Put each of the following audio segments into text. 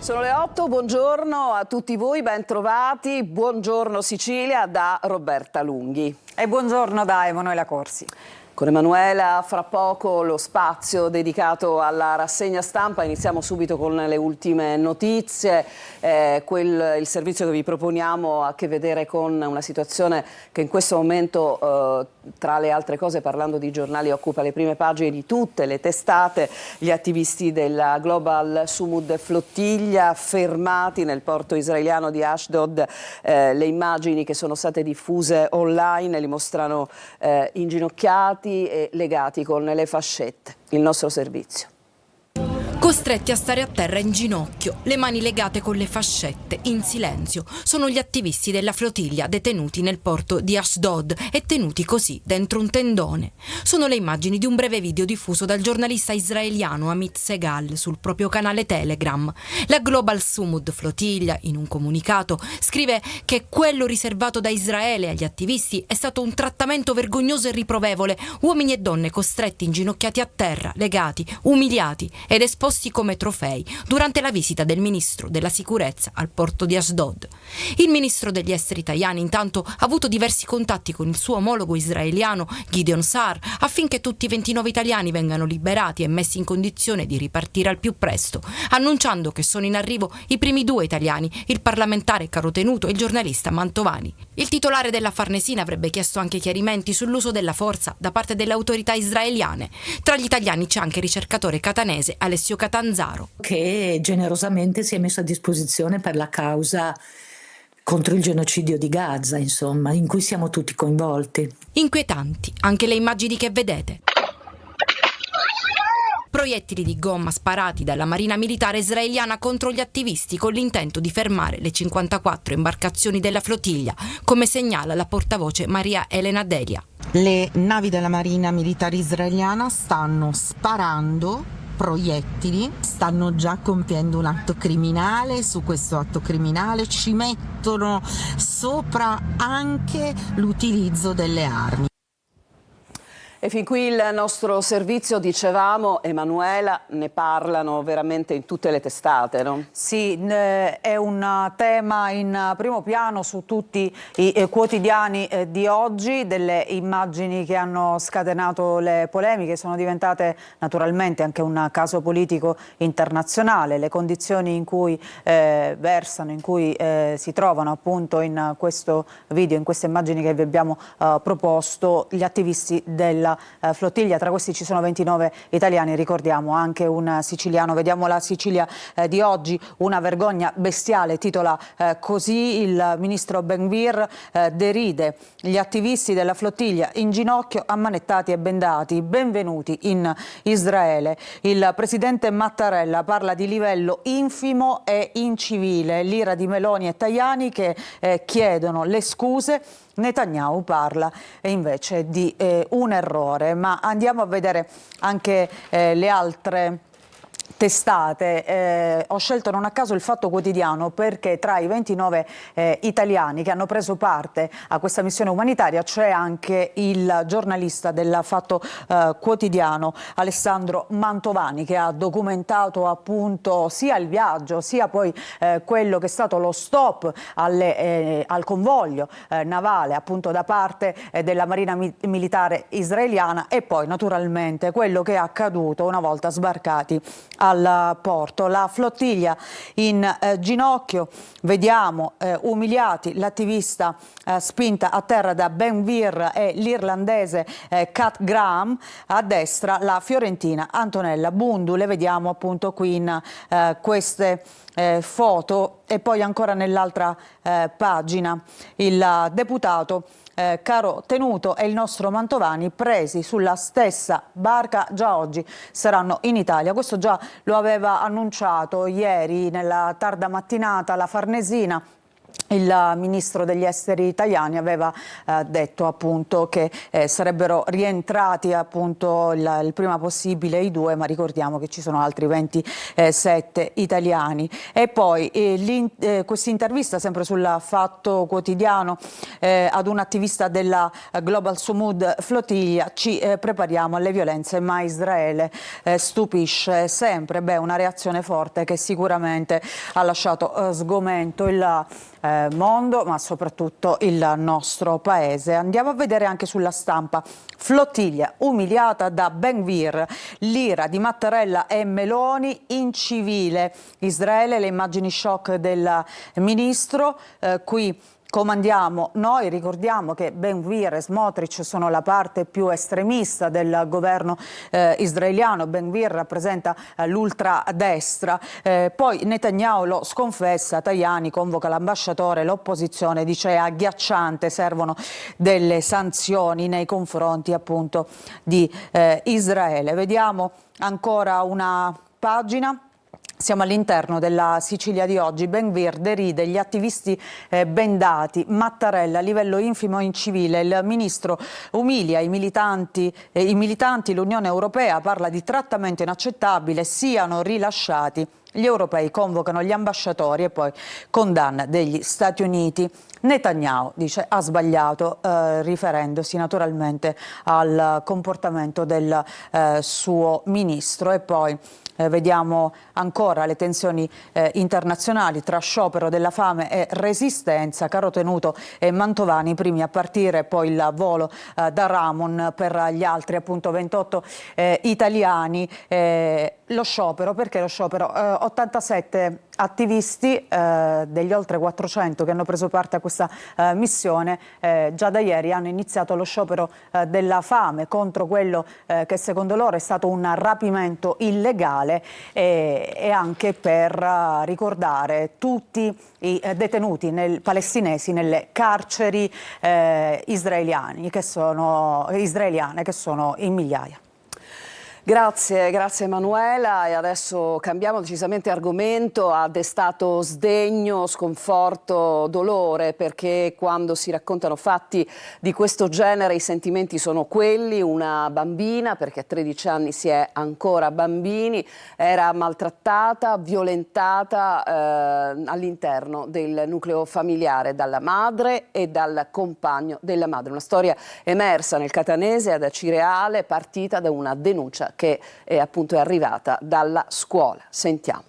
Sono le 8, buongiorno a tutti voi, ben trovati, buongiorno Sicilia da Roberta Lunghi. E buongiorno da Emanuela Corsi. Con Emanuela, fra poco lo spazio dedicato alla rassegna stampa. Iniziamo subito con le ultime notizie. Il servizio che vi proponiamo ha a che vedere con una situazione che in questo momento, tra le altre cose, parlando di giornali, occupa le prime pagine di tutte le testate. Gli attivisti della Global Sumud Flottiglia fermati nel porto israeliano di Ashdod. Le immagini che sono state diffuse online li mostrano inginocchiati e legati con le fascette. Il nostro servizio. Costretti a stare a terra in ginocchio, le mani legate con le fascette, in silenzio, sono gli attivisti della flottiglia detenuti nel porto di Ashdod e tenuti così dentro un tendone. Sono le immagini di un breve video diffuso dal giornalista israeliano Amit Segal sul proprio canale Telegram. La Global Sumud Flottiglia, in un comunicato, scrive che quello riservato da Israele agli attivisti è stato un trattamento vergognoso e riprovevole, uomini e donne costretti inginocchiati a terra, legati, umiliati ed esposti come trofei durante la visita del ministro della sicurezza al porto di Ashdod. Il ministro degli esteri italiani intanto ha avuto diversi contatti con il suo omologo israeliano Gideon Sa'ar affinché tutti i 29 italiani vengano liberati e messi in condizione di ripartire al più presto, annunciando che sono in arrivo i primi 2 italiani, il parlamentare Carotenuto e il giornalista Mantovani. Il titolare della Farnesina avrebbe chiesto anche chiarimenti sull'uso della forza da parte delle autorità israeliane. Tra gli italiani c'è anche il ricercatore catanese Alessio Catanzaro, che generosamente si è messo a disposizione per la causa contro il genocidio di Gaza, insomma, in cui siamo tutti coinvolti. Inquietanti anche le immagini che vedete. Proiettili di gomma sparati dalla Marina Militare israeliana contro gli attivisti con l'intento di fermare le 54 imbarcazioni della flottiglia, come segnala la portavoce Maria Elena Delia. Le navi della Marina Militare israeliana stanno sparando proiettili, stanno già compiendo un atto criminale. Su questo atto criminale ci mettono sopra anche l'utilizzo delle armi. E fin qui il nostro servizio, dicevamo, Emanuela, ne parlano veramente in tutte le testate, no? Sì, è un tema in primo piano su tutti i quotidiani di oggi, delle immagini che hanno scatenato le polemiche, sono diventate naturalmente anche un caso politico internazionale, le condizioni in cui versano, in cui si trovano appunto in questo video, in queste immagini che vi abbiamo proposto, gli attivisti della flottiglia. Tra questi ci sono 29 italiani, ricordiamo anche un siciliano. Vediamo la Sicilia di oggi, una vergogna bestiale, titola così il ministro Ben-Gvir, deride gli attivisti della flottiglia in ginocchio, ammanettati e bendati, benvenuti in Israele. Il presidente Mattarella parla di livello infimo e incivile, l'ira di Meloni e Tajani che chiedono le scuse. Netanyahu parla invece di un errore, ma andiamo a vedere anche le altre testate. Ho scelto non a caso il Fatto Quotidiano perché tra i 29 italiani che hanno preso parte a questa missione umanitaria c'è anche il giornalista del Fatto Quotidiano Alessandro Mantovani, che ha documentato appunto sia il viaggio sia poi quello che è stato lo stop al convoglio navale appunto da parte della Marina Militare israeliana e poi naturalmente quello che è accaduto una volta sbarcati al porto. La flottiglia in ginocchio, vediamo umiliati l'attivista spinta a terra da Ben-Gvir e l'irlandese Kat Graham, a destra la fiorentina Antonella Bundu. Le vediamo appunto qui in queste foto e poi ancora nell'altra pagina il deputato Carotenuto e il nostro Mantovani presi sulla stessa barca già oggi saranno in Italia. Questo già lo aveva annunciato ieri nella tarda mattinata la Farnesina il ministro degli esteri italiani aveva detto appunto che sarebbero rientrati appunto il prima possibile i due, ma ricordiamo che ci sono altri 27 italiani. E poi questa intervista sempre sul Fatto Quotidiano ad un attivista della Global Sumud Flotilla: ci prepariamo alle violenze, ma Israele stupisce sempre. Beh, una reazione forte che sicuramente ha lasciato sgomento il mondo, ma soprattutto il nostro paese. Andiamo a vedere anche sulla stampa: flottiglia umiliata da Ben Gvir, l'ira di Mattarella e Meloni in civile. Israele, le immagini shock del ministro, qui comandiamo noi. Ricordiamo che Ben Gvir e Smotrich sono la parte più estremista del governo israeliano. Ben Gvir rappresenta l'ultradestra. Poi Netanyahu lo sconfessa, Tajani convoca l'ambasciatore, l'opposizione dice è agghiacciante, servono delle sanzioni nei confronti appunto di Israele. Vediamo ancora una pagina. Siamo all'interno della Sicilia di oggi. Ben Gvir deride gli attivisti bendati, Mattarella a livello infimo in civile, il ministro umilia i militanti, l'Unione Europea parla di trattamento inaccettabile, siano rilasciati. Gli europei convocano gli ambasciatori e poi condanna degli Stati Uniti. Netanyahu dice ha sbagliato, riferendosi naturalmente al comportamento del suo ministro. E poi vediamo ancora le tensioni internazionali tra sciopero della fame e resistenza. Carotenuto e Mantovani primi a partire, poi il volo da Ramon per gli altri appunto 28 italiani. Lo sciopero, perché lo sciopero? 87 attivisti degli oltre 400 che hanno preso parte a questa missione già da ieri hanno iniziato lo sciopero della fame contro quello che secondo loro è stato un rapimento illegale e anche per ricordare tutti i detenuti palestinesi nelle carceri israeliane che sono in migliaia. Grazie Emanuela, e adesso cambiamo decisamente argomento. Ha destato sdegno, sconforto, dolore, perché quando si raccontano fatti di questo genere i sentimenti sono quelli. Una bambina, perché a 13 anni si è ancora bambini, era maltrattata, violentata all'interno del nucleo familiare dalla madre e dal compagno della madre. Una storia emersa nel catanese ad Acireale, partita da una denuncia che appunto è arrivata dalla scuola. Sentiamo.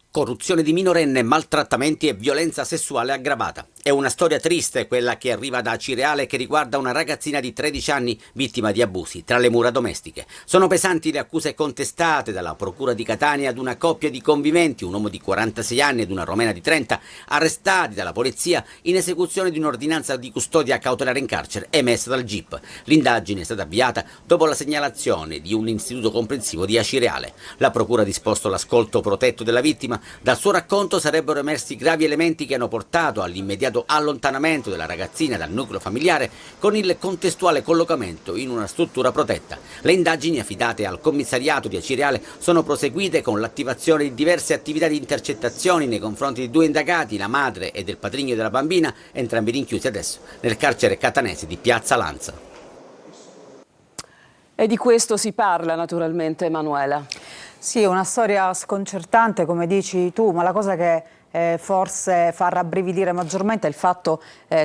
Corruzione di minorenne, maltrattamenti e violenza sessuale aggravata. È una storia triste quella che arriva da Acireale e che riguarda una ragazzina di 13 anni vittima di abusi tra le mura domestiche. Sono pesanti le accuse contestate dalla Procura di Catania ad una coppia di conviventi, un uomo di 46 anni ed una romena di 30, arrestati dalla polizia in esecuzione di un'ordinanza di custodia cautelare in carcere emessa dal GIP. L'indagine è stata avviata dopo la segnalazione di un istituto comprensivo di Acireale. La Procura ha disposto l'ascolto protetto della vittima. Dal suo racconto sarebbero emersi gravi elementi che hanno portato all'immediato allontanamento della ragazzina dal nucleo familiare con il contestuale collocamento in una struttura protetta. Le indagini affidate al commissariato di Acireale sono proseguite con l'attivazione di diverse attività di intercettazioni nei confronti di 2 indagati, la madre e del patrigno della bambina, entrambi rinchiusi adesso nel carcere catanese di Piazza Lanza. E di questo si parla naturalmente, Emanuela. Sì, è una storia sconcertante, come dici tu, ma la cosa che forse fa rabbrividire maggiormente è il fatto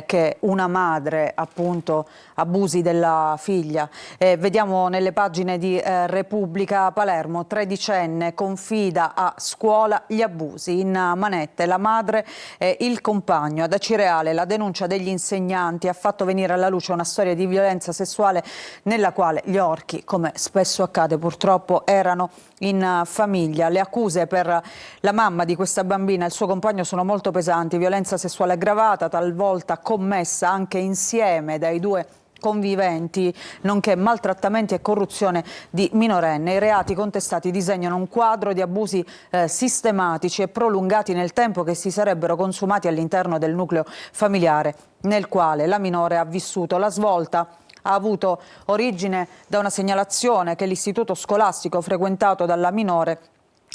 che una madre appunto abusi della figlia. Vediamo nelle pagine di Repubblica: Palermo, 13enne confida a scuola gli abusi, in manette la madre e il compagno. Ad Acireale la denuncia degli insegnanti ha fatto venire alla luce una storia di violenza sessuale nella quale gli orchi, come spesso accade purtroppo, erano in famiglia. Le accuse per la mamma di questa bambina e il suo compagno sono molto pesanti: violenza sessuale aggravata, talvolta commessa anche insieme dai 2 conviventi, nonché maltrattamenti e corruzione di minorenne. I reati contestati disegnano un quadro di abusi sistematici e prolungati nel tempo che si sarebbero consumati all'interno del nucleo familiare nel quale la minore ha vissuto. La svolta ha avuto origine da una segnalazione che l'istituto scolastico frequentato dalla minore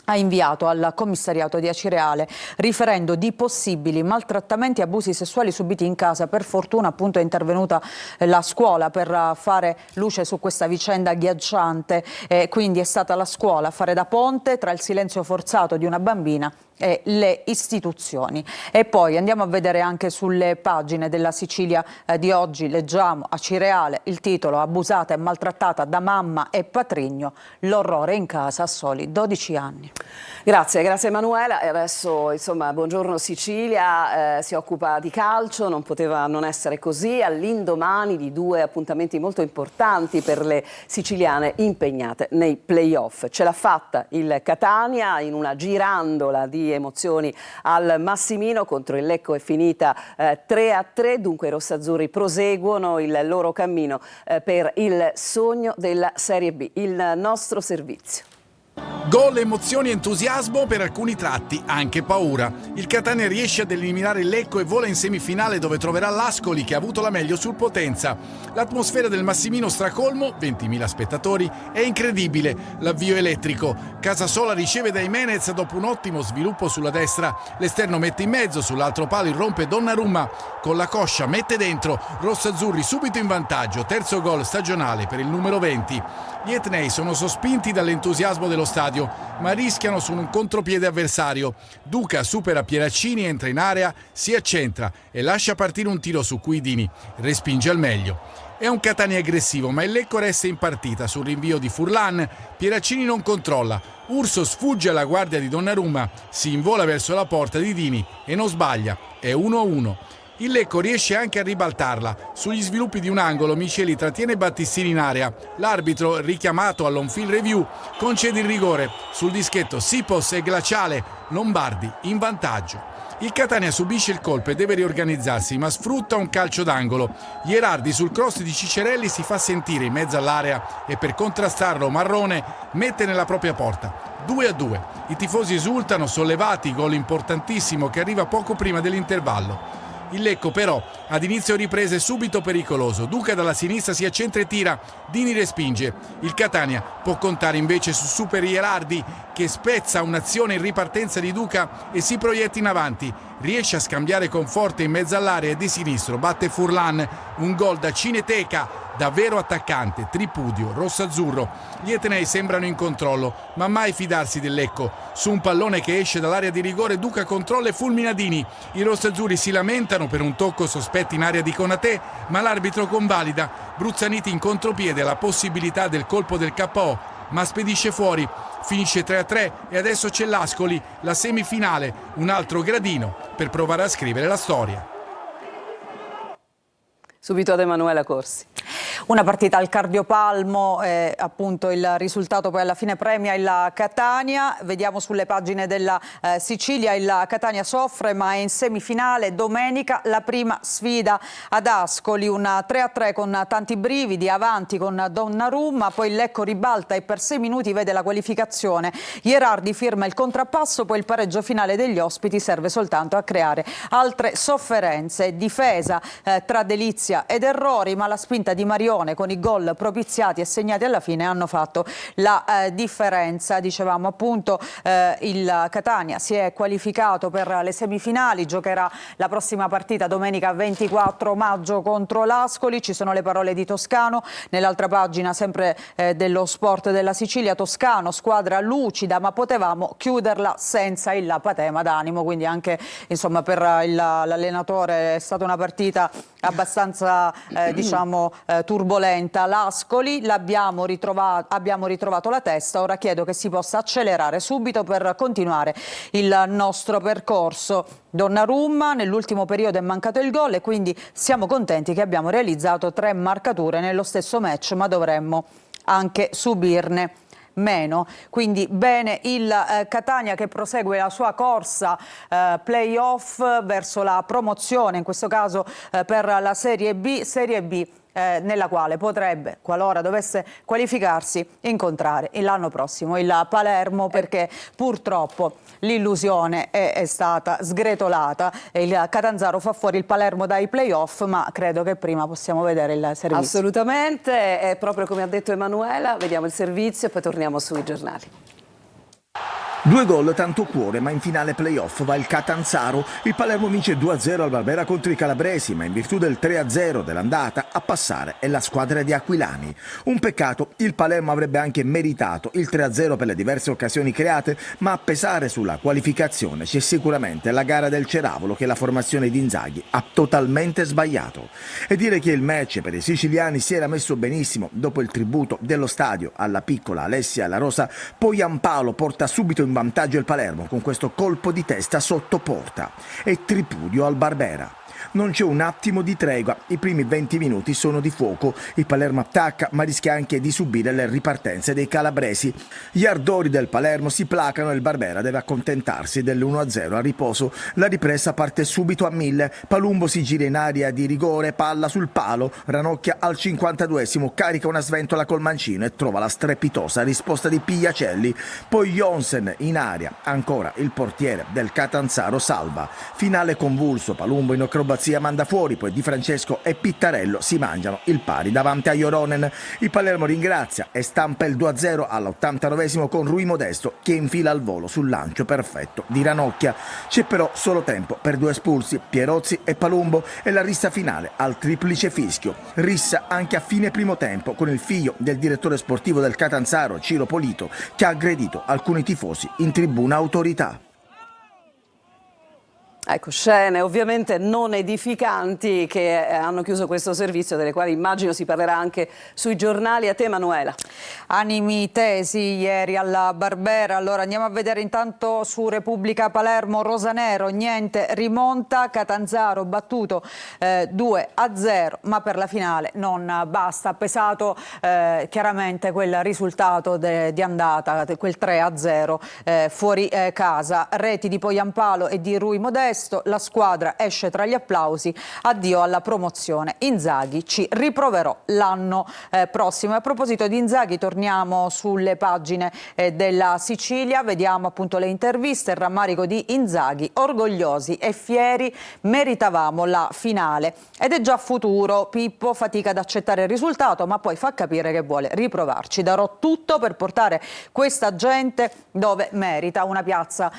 ha inviato al commissariato di Acireale riferendo di possibili maltrattamenti e abusi sessuali subiti in casa. Per fortuna appunto è intervenuta la scuola per fare luce su questa vicenda agghiacciante, quindi è stata la scuola a fare da ponte tra il silenzio forzato di una bambina e le istituzioni. E poi andiamo a vedere anche sulle pagine della Sicilia di oggi, leggiamo Acireale, il titolo: abusata e maltrattata da mamma e patrigno, l'orrore in casa a soli 12 anni. Grazie Emanuela. E adesso insomma Buongiorno Sicilia si occupa di calcio, non poteva non essere così, all'indomani di due appuntamenti molto importanti per le siciliane impegnate nei play-off. Ce l'ha fatta il Catania in una girandola di emozioni al Massimino. Contro il Lecco è finita 3-3, dunque i rossazzurri proseguono il loro cammino per il sogno della Serie B. Il nostro servizio. Gol, emozioni, entusiasmo, per alcuni tratti anche paura. Il Catania riesce ad eliminare il Lecco e vola in semifinale, dove troverà l'Ascoli, che ha avuto la meglio sul Potenza. L'atmosfera del Massimino stracolmo, 20.000 spettatori, è incredibile. L'avvio elettrico. Casasola riceve da Jimenez dopo un ottimo sviluppo sulla destra. L'esterno mette in mezzo, sull'altro palo irrompe Donnarumma. Con la coscia mette dentro. Rossazzurri subito in vantaggio. Terzo gol stagionale per il numero 20. Gli etnei sono sospinti dall'entusiasmo dello stadio, ma rischiano su un contropiede avversario. Duca supera Pieraccini, entra in area, si accentra e lascia partire un tiro su cui Dini respinge al meglio. È un Catania aggressivo, ma il Lecco resta in partita sul rinvio di Furlan. Pieraccini non controlla. Urso sfugge alla guardia di Donnarumma, si invola verso la porta di Dini e non sbaglia. È 1-1. Il Lecco riesce anche a ribaltarla. Sugli sviluppi di un angolo Miceli trattiene Battistini in area. L'arbitro, richiamato all'on-field review, concede il rigore. Sul dischetto Sipos e Glaciale, Lombardi in vantaggio. Il Catania subisce il colpo e deve riorganizzarsi, ma sfrutta un calcio d'angolo. Ierardi sul cross di Cicerelli si fa sentire in mezzo all'area e per contrastarlo Marrone mette nella propria porta. 2-2. I tifosi esultano, sollevati, gol importantissimo che arriva poco prima dell'intervallo. Il Lecco però ad inizio ripresa è subito pericoloso. Duca dalla sinistra si accentra e tira, Dini respinge. Il Catania può contare invece su Super Ierardi, che spezza un'azione in ripartenza di Duca e si proietta in avanti. Riesce a scambiare con forte in mezzo all'area e di sinistro batte Furlan. Un gol da cineteca, davvero attaccante, tripudio, rossazzurro. Gli etnei sembrano in controllo, ma mai fidarsi del Lecco. Su un pallone che esce dall'area di rigore, Duca controlla e fulmina Dini. I rossazzurri si lamentano per un tocco sospetto in area di Konaté, ma l'arbitro convalida. Bruzzaniti in contropiede la possibilità del colpo del KO, ma spedisce fuori. Finisce 3-3 e adesso c'è l'Ascoli, la semifinale, un altro gradino per provare a scrivere la storia. Subito ad Emanuela Corsi. Una partita al cardiopalmo, appunto il risultato poi alla fine premia il Catania. Vediamo sulle pagine della Sicilia, il Catania soffre ma è in semifinale. Domenica la prima sfida ad Ascoli, un 3-3 con tanti brividi, avanti con Donnarumma, poi il Lecco ribalta e per 6 minuti vede la qualificazione. Ierardi firma il contrappasso, poi il pareggio finale degli ospiti serve soltanto a creare altre sofferenze. Difesa tra delizia ed errori, ma la spinta di Marione con i gol propiziati e segnati alla fine hanno fatto la differenza. Dicevamo appunto il Catania si è qualificato per le semifinali, giocherà la prossima partita domenica 24 maggio contro l'Ascoli. Ci sono le parole di Toscano nell'altra pagina sempre dello Sport della Sicilia. Toscano, squadra lucida ma potevamo chiuderla senza il patema d'animo, quindi anche insomma per l'allenatore è stata una partita abbastanza diciamo turbolenta. L'Ascoli abbiamo ritrovato la testa, ora chiedo che si possa accelerare subito per continuare il nostro percorso. Donnarumma nell'ultimo periodo è mancato il gol e quindi siamo contenti che abbiamo realizzato 3 marcature nello stesso match, ma dovremmo anche subirne meno. Quindi bene il Catania che prosegue la sua corsa play-off verso la promozione, in questo caso per la Serie B nella quale potrebbe, qualora dovesse qualificarsi, incontrare l'anno prossimo il Palermo, perché purtroppo l'illusione è stata sgretolata e il Catanzaro fa fuori il Palermo dai play-off, ma credo che prima possiamo vedere il servizio. Assolutamente, è proprio come ha detto Emanuela. Vediamo il servizio e poi torniamo sui giornali. 2 gol tanto cuore, ma in finale playoff va il Catanzaro. Il Palermo vince 2-0 al Barbera contro i calabresi, ma in virtù del 3-0 dell'andata a passare è la squadra di Aquilani. Un peccato, il Palermo avrebbe anche meritato il 3-0 per le diverse occasioni create, ma a pesare sulla qualificazione c'è sicuramente la gara del Ceravolo che la formazione di Inzaghi ha totalmente sbagliato. E dire che il match per i siciliani si era messo benissimo dopo il tributo dello stadio alla piccola Alessia La Rosa, poi Giampaolo porta subito in vantaggio il Palermo con questo colpo di testa sotto porta e tripudio al Barbera. Non c'è un attimo di tregua, i primi 20 minuti sono di fuoco, il Palermo attacca ma rischia anche di subire le ripartenze dei calabresi. Gli ardori del Palermo si placano e il Barbera deve accontentarsi dell'1-0 a riposo. La ripresa parte subito a 1000, Palumbo si gira in area di rigore, palla sul palo, Ranocchia al 52esimo carica una sventola col mancino e trova la strepitosa risposta di Pigliacelli, poi Jonsen in aria, ancora il portiere del Catanzaro salva. Finale convulso, Palumbo in acrobazia manda fuori, poi Di Francesco e Pittarello si mangiano il pari davanti a Joronen. Il Palermo ringrazia e stampa il 2-0 all'89esimo con Rui Modesto che infila al volo sul lancio perfetto di Ranocchia. C'è però solo tempo per 2 espulsi, Pierozzi e Palumbo, e la rissa finale al triplice fischio. Rissa anche a fine primo tempo con il figlio del direttore sportivo del Catanzaro, Ciro Polito, che ha aggredito alcuni tifosi in tribuna autorità. Ecco, scene ovviamente non edificanti che hanno chiuso questo servizio, delle quali immagino si parlerà anche sui giornali. A te, Manuela. Animi tesi ieri alla Barbera. Allora andiamo a vedere intanto su Repubblica Palermo, Rosanero, niente, rimonta, Catanzaro battuto 2-0, ma per la finale non basta. Ha pesato chiaramente quel risultato di andata, quel 3-0 fuori casa. Reti di Poyampalo e di Rui Modesto. La squadra esce tra gli applausi, addio alla promozione. Inzaghi ci riproverò l'anno prossimo. E a proposito di Inzaghi torniamo sulle pagine della Sicilia, vediamo appunto le interviste, il rammarico di Inzaghi, orgogliosi e fieri, meritavamo la finale. Ed è già futuro, Pippo fatica ad accettare il risultato ma poi fa capire che vuole riprovarci. Darò tutto per portare questa gente dove merita, una piazza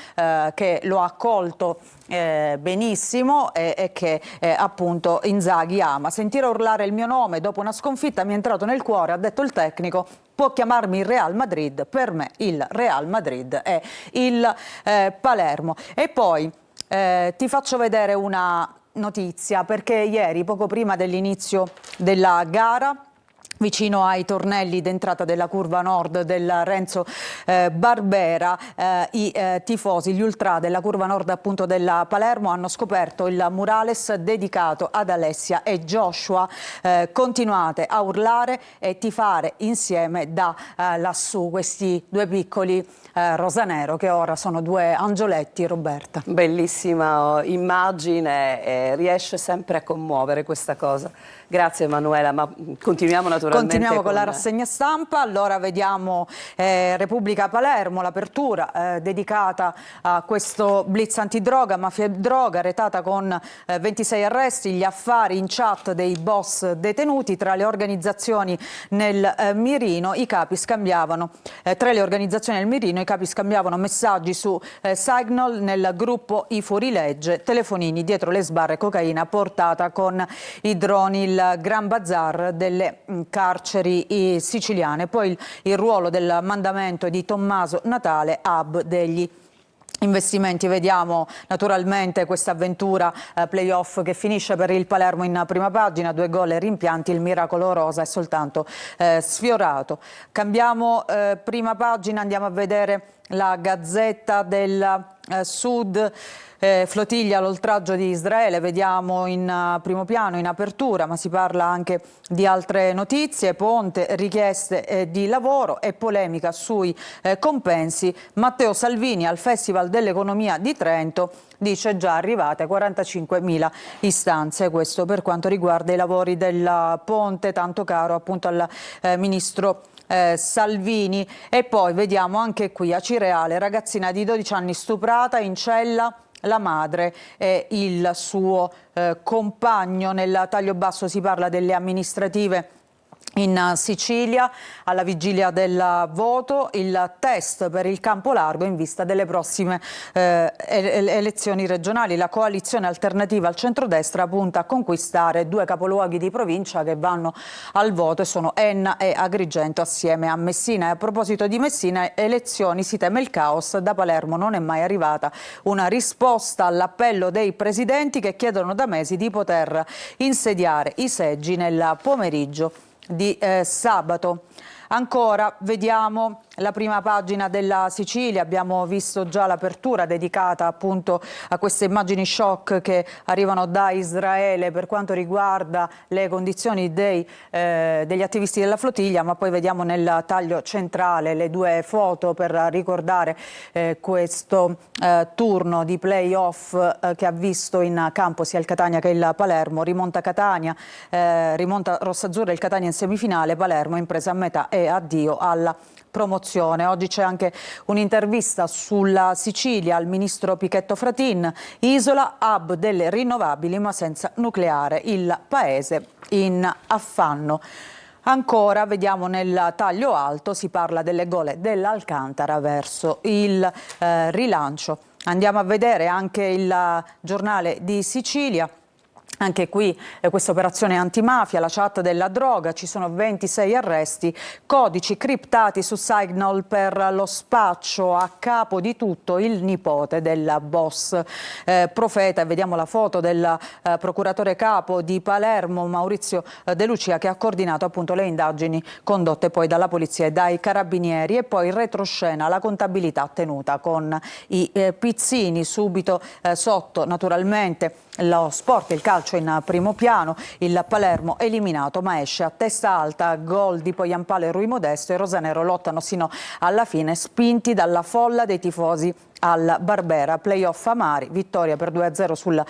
che lo ha accolto benissimo e che appunto Inzaghi ama. Sentire urlare il mio nome dopo una sconfitta mi è entrato nel cuore, ha detto il tecnico. Può chiamarmi il Real Madrid, per me il Real Madrid è il Palermo. E poi ti faccio vedere una notizia, perché ieri, poco prima dell'inizio della gara, vicino ai tornelli d'entrata della curva nord del Renzo Barbera, i tifosi, gli ultra della curva nord appunto della Palermo hanno scoperto il murales dedicato ad Alessia e Joshua. Continuate a urlare e tifare insieme da lassù, questi 2 piccoli rosanero che ora sono 2 angioletti. Roberta. Bellissima immagine, riesce sempre a commuovere questa cosa. Grazie Emanuela, ma continuiamo naturalmente. Continuiamo con la rassegna stampa. Allora vediamo Repubblica Palermo, l'apertura dedicata a questo blitz antidroga, mafia e droga, retata con 26 arresti, gli affari in chat dei boss detenuti. Tra le organizzazioni nel mirino i capi scambiavano messaggi su Signal, nel gruppo I Fuorilegge, telefonini dietro le sbarre, cocaina portata con i droni, il Gran Bazar delle carceri siciliane. Poi il ruolo del mandamento di Tommaso Natale, hub degli investimenti. Vediamo naturalmente questa avventura playoff che finisce per il Palermo in prima pagina, 2 gol e rimpianti, il miracolo rosa è soltanto sfiorato. Cambiamo prima pagina, andiamo a vedere la Gazzetta del Sud. Flottiglia l'oltraggio di Israele, vediamo in primo piano, in apertura, ma si parla anche di altre notizie. Ponte, richieste di lavoro e polemica sui compensi. Matteo Salvini al Festival dell'Economia di Trento dice già arrivate 45.000 istanze. Questo per quanto riguarda i lavori del ponte, tanto caro appunto al ministro Salvini. E poi vediamo anche qui a Cireale, ragazzina di 12 anni stuprata in cella, la madre e il suo compagno. Nel taglio basso si parla delle amministrative In Sicilia, alla vigilia del voto, il test per il campo largo in vista delle prossime elezioni regionali. La coalizione alternativa al centrodestra punta a conquistare 2 capoluoghi di provincia che vanno al voto e sono Enna e Agrigento assieme a Messina. E a proposito di Messina, elezioni, si teme il caos. Da Palermo non è mai arrivata una risposta all'appello dei presidenti che chiedono da mesi di poter insediare i seggi nel pomeriggio di sabato. Ancora vediamo la prima pagina della Sicilia, abbiamo visto già l'apertura dedicata appunto a queste immagini shock che arrivano da Israele per quanto riguarda le condizioni degli attivisti della flottiglia, ma poi vediamo nel taglio centrale le 2 foto per ricordare questo turno di play-off che ha visto in campo sia il Catania che il Palermo. Rimonta Catania, rimonta Rossazzurra, il Catania in semifinale, Palermo impresa a metà e addio alla promozione. Oggi c'è anche un'intervista sulla Sicilia al ministro Pichetto Fratin. Isola, hub delle rinnovabili ma senza nucleare, il paese in affanno. Ancora vediamo nel taglio alto, si parla delle gole dell'Alcantara verso il rilancio. Andiamo a vedere anche il giornale di Sicilia. Anche qui questa operazione antimafia, la chat della droga, ci sono 26 arresti, codici criptati su Signal per lo spaccio, a capo di tutto il nipote del boss Profeta. E vediamo la foto del procuratore capo di Palermo, Maurizio De Lucia, che ha coordinato appunto le indagini condotte poi dalla polizia e dai carabinieri. E poi in retroscena la contabilità tenuta con i pizzini, subito sotto naturalmente lo sport, il calcio in primo piano, il Palermo eliminato ma esce a testa alta, gol di Poyampalo e Rui Modesto, e rosanero lottano sino alla fine, spinti dalla folla dei tifosi al Barbera. Playoff amari, vittoria per 2-0 sul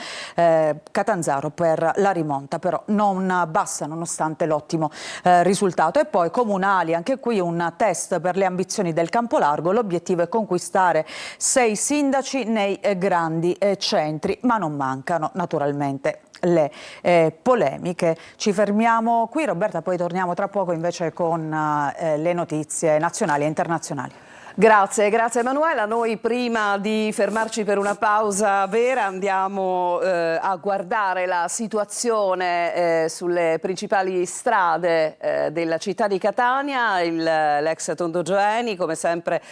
Catanzaro per la rimonta, però non basta nonostante l'ottimo risultato. E poi comunali, anche qui un test per le ambizioni del Campolargo, l'obiettivo è conquistare 6 sindaci nei grandi centri, ma non mancano naturalmente le polemiche. Ci fermiamo qui, Roberta, poi torniamo tra poco invece con le notizie nazionali e internazionali. Grazie Emanuela. Noi prima di fermarci per una pausa vera andiamo a guardare la situazione sulle principali strade della città di Catania. L'ex Tondo Gioeni, come sempre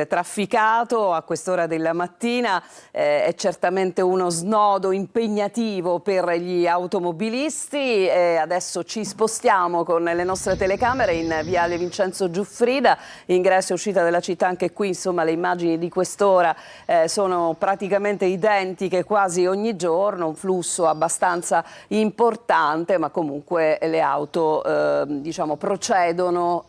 trafficato a quest'ora della mattina, è certamente uno snodo impegnativo per gli automobilisti. Adesso ci spostiamo con le nostre telecamere in viale Vincenzo Giuffrida, ingresso e uscita della città. Anche qui insomma le immagini di quest'ora sono praticamente identiche quasi ogni giorno, un flusso abbastanza importante, ma comunque le auto procedono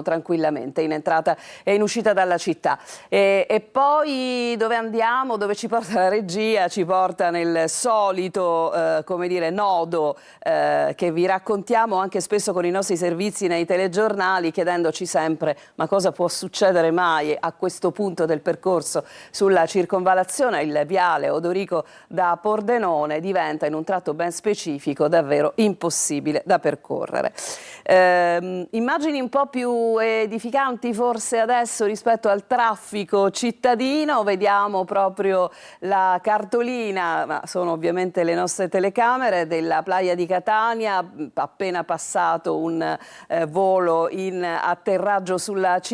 tranquillamente in entrata e in uscita dalla città. E poi dove andiamo? Dove ci porta la regia? Ci porta nel solito nodo che vi raccontiamo anche spesso con i nostri servizi nei telegiornali, chiedendoci sempre ma cosa può succedere mai a questo punto del percorso sulla circonvallazione. Il viale Odorico da Pordenone diventa in un tratto ben specifico davvero impossibile da percorrere. Immagini un po' più edificanti forse adesso rispetto al traffico cittadino. Vediamo proprio la cartolina, ma sono ovviamente le nostre telecamere, della Playa di Catania, appena passato un volo in atterraggio sulla città.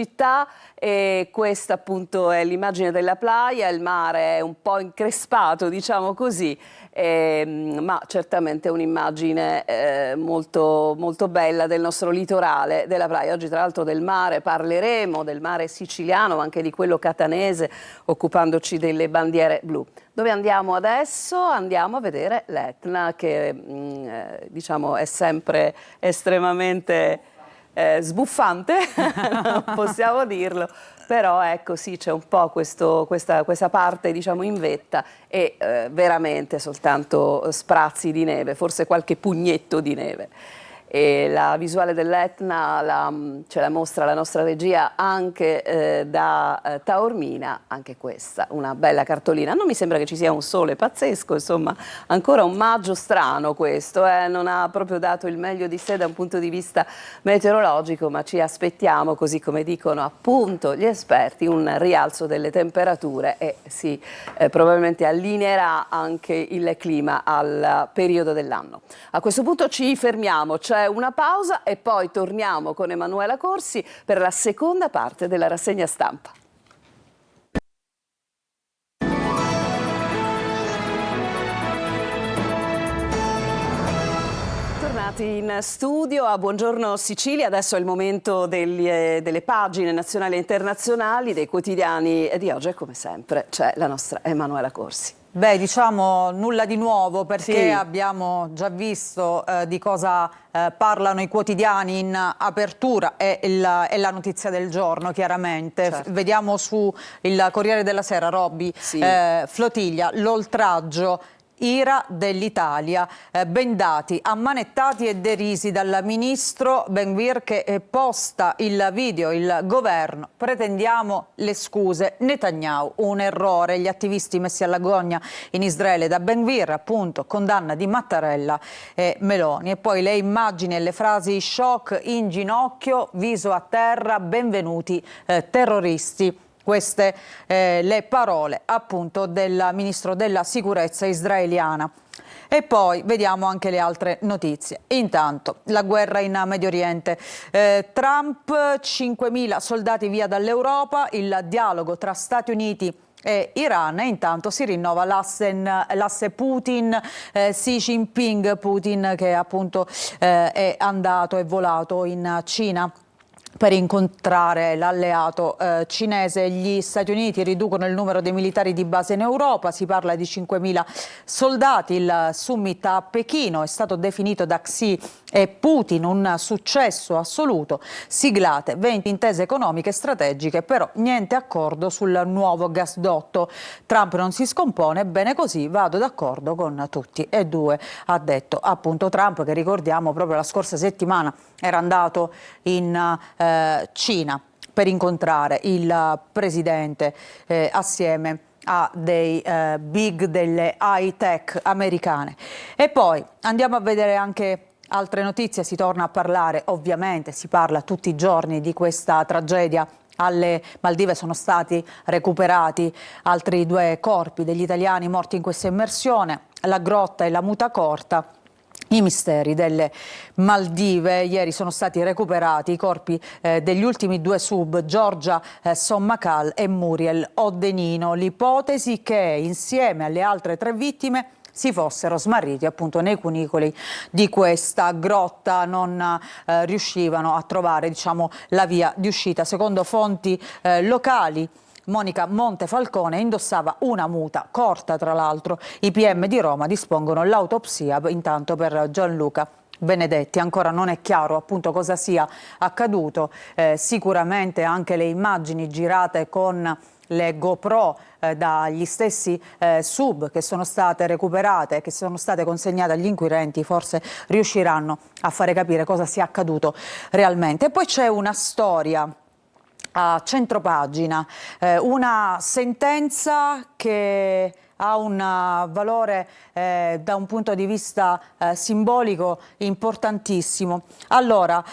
E questa appunto è l'immagine della playa. Il mare è un po' increspato, diciamo così, ma certamente un'immagine molto, molto bella del nostro litorale della playa. Oggi tra l'altro del mare parleremo, del mare siciliano, ma anche di quello catanese, occupandoci delle bandiere blu. Dove andiamo adesso? Andiamo a vedere l'Etna, che è sempre estremamente sbuffante, non possiamo dirlo, però ecco sì, c'è un po' questa parte in vetta e veramente soltanto sprazzi di neve, forse qualche pugnetto di neve. e la visuale dell'Etna ce la mostra la nostra regia anche da Taormina, anche questa, una bella cartolina. Non mi sembra che ci sia un sole pazzesco, insomma, ancora un maggio strano questo, non ha proprio dato il meglio di sé da un punto di vista meteorologico, ma ci aspettiamo, così come dicono appunto gli esperti, un rialzo delle temperature e si probabilmente allineerà anche il clima al periodo dell'anno. A questo punto ci fermiamo, c'è una pausa e poi torniamo con Emanuela Corsi per la seconda parte della rassegna stampa. In studio a Buongiorno Sicilia, adesso è il momento delle pagine nazionali e internazionali dei quotidiani di oggi e come sempre c'è la nostra Emanuela Corsi. Beh, diciamo nulla di nuovo perché Sì. abbiamo già visto di cosa parlano i quotidiani in apertura e la notizia del giorno, chiaramente. Certo. Vediamo su il Corriere della Sera, Robby, Sì. Flottiglia, l'oltraggio. Ira dell'Italia, bendati, ammanettati e derisi dal ministro Ben-Gvir che posta il video, il governo, pretendiamo le scuse, Netanyahu, un errore, gli attivisti messi alla gogna in Israele da Ben-Gvir, appunto, condanna di Mattarella e Meloni. E poi le immagini e le frasi shock, in ginocchio, viso a terra, benvenuti terroristi. Queste le parole appunto del ministro della sicurezza israeliana. E poi vediamo anche le altre notizie. Intanto la guerra in Medio Oriente, Trump, 5.000 soldati via dall'Europa, il dialogo tra Stati Uniti e Iran e intanto si rinnova l'asse Putin-Xi Jinping, Putin che appunto è andato e volato in Cina per incontrare l'alleato cinese. Gli Stati Uniti riducono il numero dei militari di base in Europa, si parla di 5.000 soldati. Il summit a Pechino è stato definito da Xi e Putin un successo assoluto, siglate 20 intese economiche strategiche, però niente accordo sul nuovo gasdotto. Trump non si scompone, bene così, vado d'accordo con tutti e due, ha detto appunto Trump, che ricordiamo proprio la scorsa settimana era andato in Cina per incontrare il presidente assieme a dei big delle high tech americane. E poi andiamo a vedere anche altre notizie, si torna a parlare, ovviamente si parla tutti i giorni di questa tragedia. Alle Maldive sono stati recuperati altri 2 corpi degli italiani morti in questa immersione, la grotta e la muta corta. I misteri delle Maldive. Ieri sono stati recuperati i corpi degli ultimi 2 sub, Giorgia Sommacal e Muriel Oddenino. L'ipotesi che insieme alle altre 3 vittime si fossero smarriti appunto nei cunicoli di questa grotta, non riuscivano a trovare, diciamo, la via di uscita. Secondo fonti locali, Monica Montefalcone indossava una muta corta, tra l'altro. I PM di Roma dispongono l'autopsia intanto per Gianluca Benedetti. Ancora non è chiaro appunto cosa sia accaduto, sicuramente anche le immagini girate con le GoPro dagli stessi sub che sono state recuperate, che sono state consegnate agli inquirenti, forse riusciranno a fare capire cosa sia accaduto realmente. E poi c'è una storia a centropagina, una sentenza che ha un valore da un punto di vista simbolico importantissimo. Allora,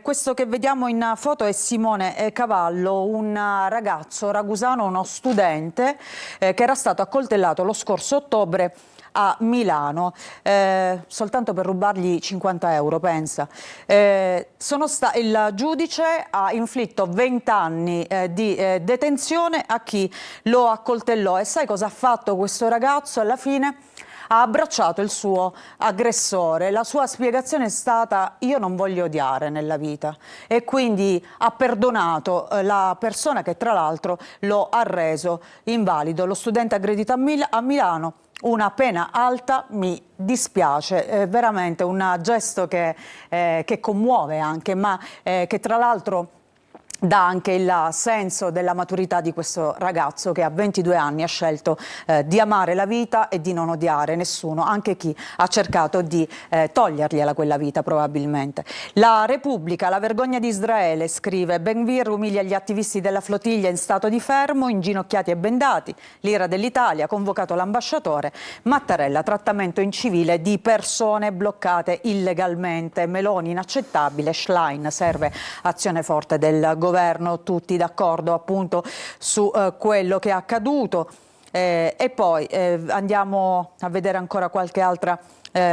questo che vediamo in foto è Simone Cavallo, un ragazzo ragusano, uno studente che era stato accoltellato lo scorso ottobre a Milano, soltanto per rubargli 50 euro, pensa. Il giudice ha inflitto 20 anni di detenzione a chi lo accoltellò. E sai cosa ha fatto questo ragazzo? Alla fine ha abbracciato il suo aggressore. La sua spiegazione è stata: io non voglio odiare nella vita, e quindi ha perdonato la persona che tra l'altro lo ha reso invalido. Lo studente aggredito a Milano, una pena alta, mi dispiace, è veramente un gesto che commuove anche, ma che tra l'altro dà anche il senso della maturità di questo ragazzo che a 22 anni ha scelto di amare la vita e di non odiare nessuno, anche chi ha cercato di togliergliela quella vita probabilmente. La Repubblica, la vergogna di Israele, scrive: Ben-Gvir umilia gli attivisti della flottiglia in stato di fermo, inginocchiati e bendati, l'ira dell'Italia, convocato l'ambasciatore, Mattarella, trattamento incivile di persone bloccate illegalmente, Meloni inaccettabile, Schlein, serve azione forte del governo, tutti d'accordo appunto su quello che è accaduto. E poi andiamo a vedere ancora qualche altra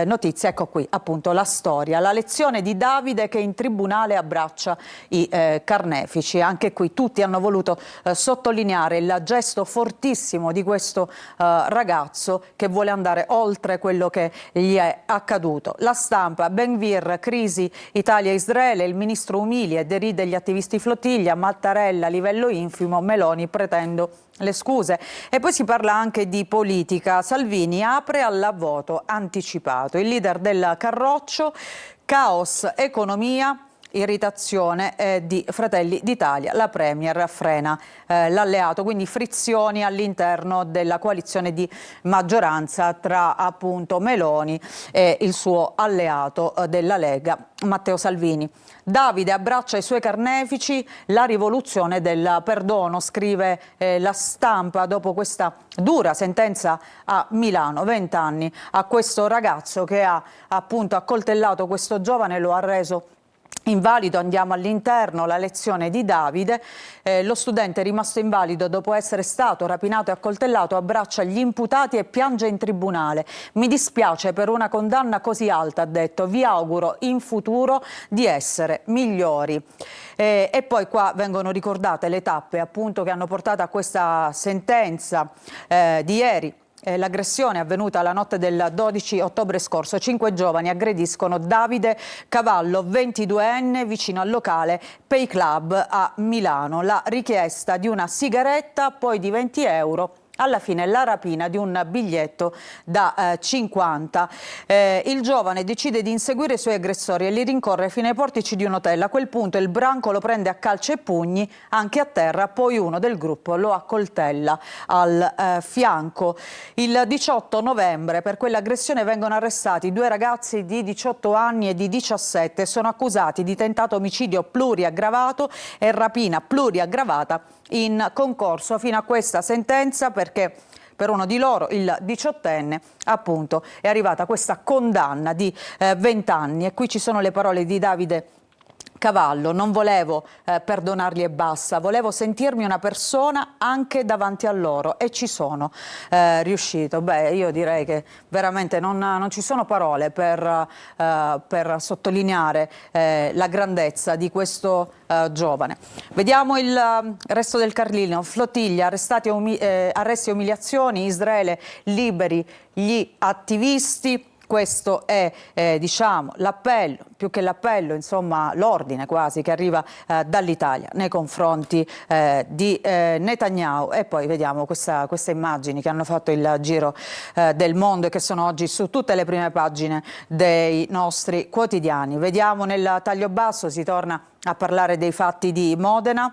notizia. Ecco qui appunto la storia, la lezione di Davide che in tribunale abbraccia i carnefici. Anche qui tutti hanno voluto sottolineare il gesto fortissimo di questo ragazzo che vuole andare oltre quello che gli è accaduto. La Stampa, Ben-Gvir, crisi Italia-Israele, il ministro umilia e deride gli attivisti flottiglia, Mattarella livello infimo, Meloni pretendo le scuse. E poi si parla anche di politica. Salvini apre al voto anticipato. Il leader del Carroccio, caos economia, irritazione di Fratelli d'Italia. La Premier frena l'alleato, quindi frizioni all'interno della coalizione di maggioranza tra appunto Meloni e il suo alleato della Lega, Matteo Salvini. Davide abbraccia i suoi carnefici, la rivoluzione del perdono, scrive la Stampa, dopo questa dura sentenza a Milano, 20 anni a questo ragazzo che ha appunto accoltellato questo giovane e lo ha reso invalido. Andiamo all'interno, la lezione di Davide, lo studente è rimasto invalido dopo essere stato rapinato e accoltellato, abbraccia gli imputati e piange in tribunale. Mi dispiace per una condanna così alta, ha detto, vi auguro in futuro di essere migliori. E poi qua vengono ricordate le tappe appunto che hanno portato a questa sentenza di ieri. L'aggressione è avvenuta la notte del 12 ottobre scorso. 5 giovani aggrediscono Davide Cavallo, 22enne, vicino al locale Pay Club a Milano. La richiesta di una sigaretta, poi di 20 euro. Alla fine la rapina di un biglietto da 50. Il giovane decide di inseguire i suoi aggressori e li rincorre fino ai portici di un hotel. A quel punto il branco lo prende a calci e pugni anche a terra, poi uno del gruppo lo accoltella al fianco. Il 18 novembre per quell'aggressione vengono arrestati 2 ragazzi di 18 anni e di 17. Sono accusati di tentato omicidio pluriaggravato e rapina pluriaggravata in concorso. Fino a questa sentenza, perché per uno di loro, il 18enne, appunto, è arrivata questa condanna di 20 anni. E qui ci sono le parole di Davide Cavallo: non volevo perdonarli e basta, volevo sentirmi una persona anche davanti a loro e ci sono riuscito. Beh, io direi che veramente non ci sono parole per sottolineare la grandezza di questo giovane. Vediamo il resto del Carlino. Flottiglia, arresti e umiliazioni, Israele liberi gli attivisti. Questo è diciamo l'appello, più che l'appello, insomma l'ordine quasi che arriva dall'Italia nei confronti di Netanyahu. E poi vediamo queste immagini che hanno fatto il giro del mondo e che sono oggi su tutte le prime pagine dei nostri quotidiani. Vediamo nel taglio basso, si torna a parlare dei fatti di Modena,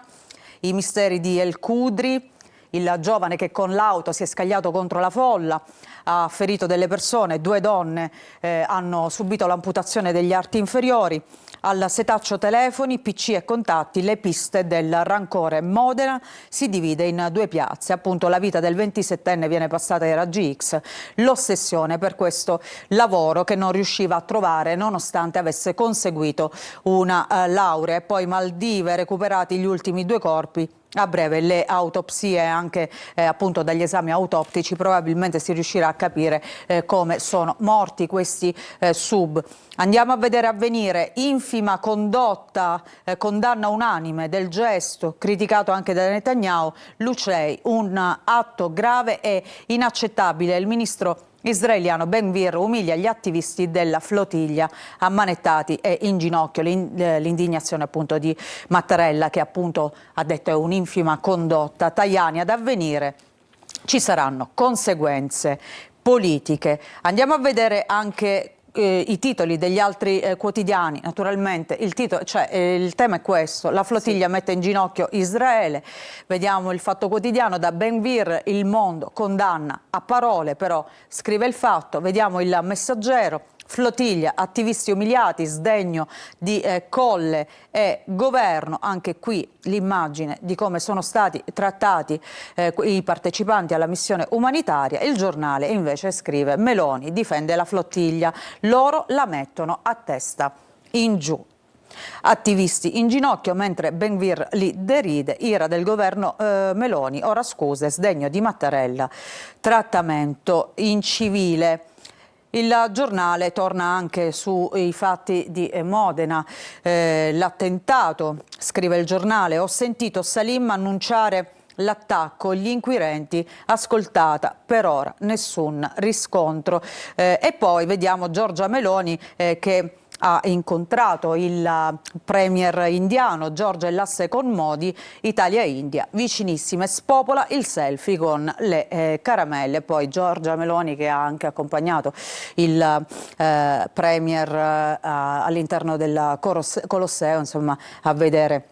i misteri di El Khudri, il giovane che con l'auto si è scagliato contro la folla, ha ferito delle persone, 2 donne hanno subito l'amputazione degli arti inferiori. Al setaccio telefoni, PC e contatti, le piste del rancore. Modena si divide in 2 piazze, appunto la vita del 27enne viene passata ai raggi X, l'ossessione per questo lavoro che non riusciva a trovare nonostante avesse conseguito una laurea. E poi Maldive, recuperati gli ultimi 2 corpi. A breve le autopsie, anche appunto dagli esami autoptici, probabilmente si riuscirà a capire come sono morti questi sub. Andiamo a vedere Avvenire, infima condotta, condanna unanime del gesto, criticato anche da Netanyahu, Lucei, un atto grave e inaccettabile. Il ministro israeliano Ben-Gvir umilia gli attivisti della flottiglia ammanettati e in ginocchio. L'indignazione appunto di Mattarella, che appunto ha detto è un'infima condotta. Tajani, ad Avvenire ci saranno conseguenze politiche. Andiamo a vedere anche i titoli degli altri quotidiani, naturalmente il tema è questo: la flottiglia mette in ginocchio Israele. Vediamo il Fatto Quotidiano, da Ben-Gvir Il Mondo condanna a parole, però scrive il Fatto. Vediamo il Messaggero: flottiglia, attivisti umiliati, sdegno di Colle e governo. Anche qui l'immagine di come sono stati trattati i partecipanti alla missione umanitaria. Il Giornale invece scrive: Meloni difende la flottiglia, loro la mettono a testa in giù. Attivisti in ginocchio mentre Ben-Gvir li deride, ira del governo Meloni, ora scuse, sdegno di Mattarella, trattamento incivile. Il Giornale torna anche sui fatti di Modena, l'attentato, scrive il Giornale: ho sentito Salim annunciare l'attacco, gli inquirenti ascoltata, per ora nessun riscontro. E poi vediamo Giorgia Meloni che ha incontrato il premier indiano. Giorgia e l'asse con Modi, Italia e India vicinissime, spopola il selfie con le caramelle. Poi Giorgia Meloni che ha anche accompagnato il premier all'interno del Colosseo, insomma, a vedere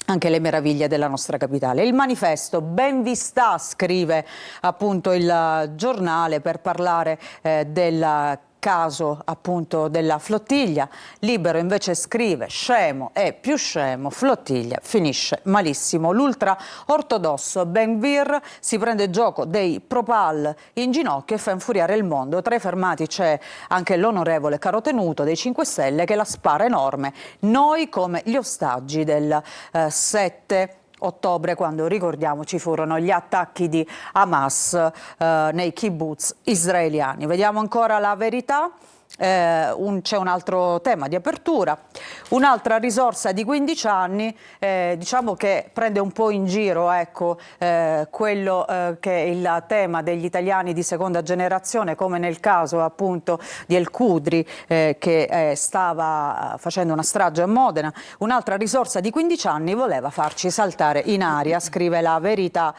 anche le meraviglie della nostra capitale. Il Manifesto: ben vi sta, scrive appunto il Giornale, per parlare del caso appunto della flottiglia. Libero invece scrive: scemo e più scemo, flottiglia finisce malissimo. L'ultra ortodosso Ben-Gvir si prende gioco dei Propal in ginocchio e fa infuriare il mondo. Tra i fermati c'è anche l'onorevole Carotenuto dei 5 Stelle che la spara enorme: noi come gli ostaggi del 7 ottobre, quando, ricordiamoci, furono gli attacchi di Hamas nei kibbutz israeliani. Vediamo ancora La Verità. C'è un altro tema di apertura, un'altra risorsa di 15 anni, diciamo che prende un po' in giro, ecco, quello che è il tema degli italiani di seconda generazione, come nel caso appunto di El Khudri che stava facendo una strage a Modena. Un'altra risorsa di 15 anni voleva farci saltare in aria, scrive La Verità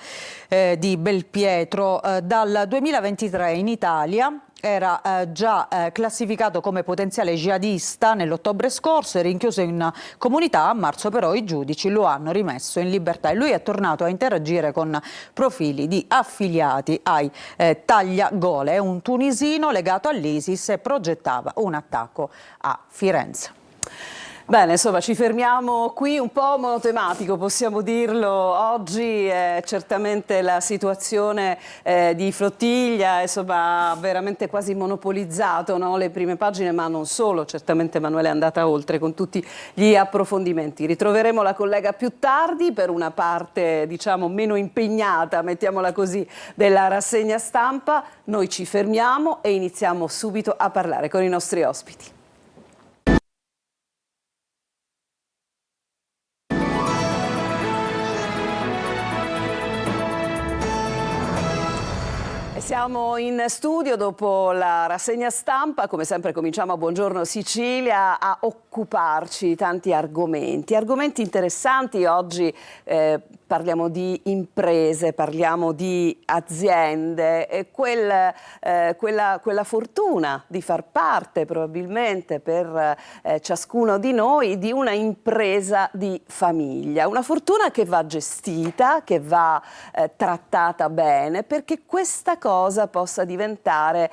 di Belpietro. Dal 2023 in Italia era già classificato come potenziale jihadista nell'ottobre scorso e rinchiuso in comunità. A marzo però i giudici lo hanno rimesso in libertà e lui è tornato a interagire con profili di affiliati ai tagliagole. È un tunisino legato all'ISIS e progettava un attacco a Firenze. Bene, insomma, ci fermiamo qui, un po' monotematico, possiamo dirlo. Oggi certamente la situazione di flottiglia, insomma, ha veramente quasi monopolizzato, no, le prime pagine, ma non solo. Certamente Emanuele è andata oltre con tutti gli approfondimenti. Ritroveremo la collega più tardi per una parte, diciamo, meno impegnata, mettiamola così, della rassegna stampa. Noi ci fermiamo e iniziamo subito a parlare con i nostri ospiti. Siamo in studio dopo la rassegna stampa, come sempre cominciamo a Buongiorno Sicilia a occuparci di tanti argomenti interessanti. Oggi parliamo di imprese, parliamo di aziende e quella fortuna di far parte probabilmente per ciascuno di noi di una impresa di famiglia, una fortuna che va gestita, che va trattata bene, perché questa cosa possa diventare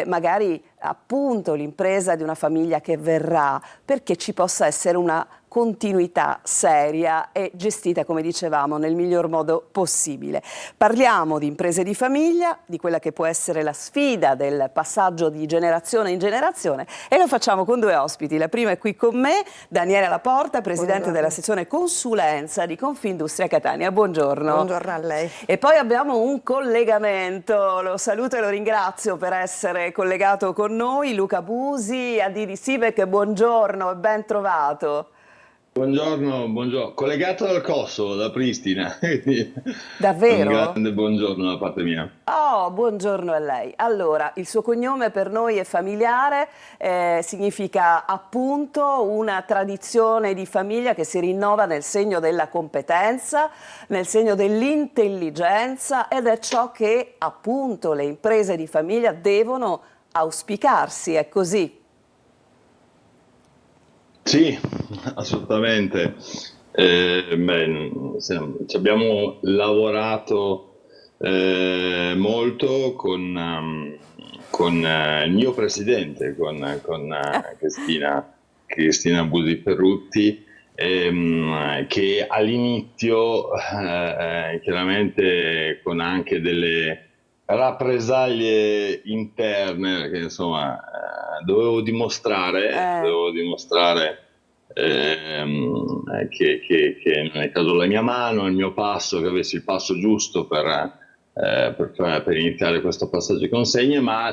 magari appunto l'impresa di una famiglia che verrà, perché ci possa essere una continuità seria e gestita, come dicevamo, nel miglior modo possibile. Parliamo di imprese di famiglia, di quella che può essere la sfida del passaggio di generazione in generazione, e lo facciamo con due ospiti. La prima è qui con me, Daniela Laporta, presidente della sezione consulenza di Confindustria Catania. Buongiorno. Buongiorno a lei. E poi abbiamo un collegamento, lo saluto e lo ringrazio per essere collegato con noi, Luca Busi, AD Sibek. Buongiorno e ben trovato. Buongiorno, collegato dal Kosovo, da Pristina. Davvero? Un grande buongiorno da parte mia. Oh, buongiorno a lei. Allora, il suo cognome per noi è familiare, significa appunto una tradizione di famiglia che si rinnova nel segno della competenza, nel segno dell'intelligenza, ed è ciò che appunto le imprese di famiglia devono auspicarsi, è così? Sì, assolutamente. Ci abbiamo lavorato molto con il mio presidente, con Cristina Busi Perrutti, che all'inizio chiaramente con anche delle rappresaglie interne, perché insomma dovevo dimostrare che nel caso della mia mano, il mio passo, che avessi il passo giusto per iniziare questo passaggio di consegne, ma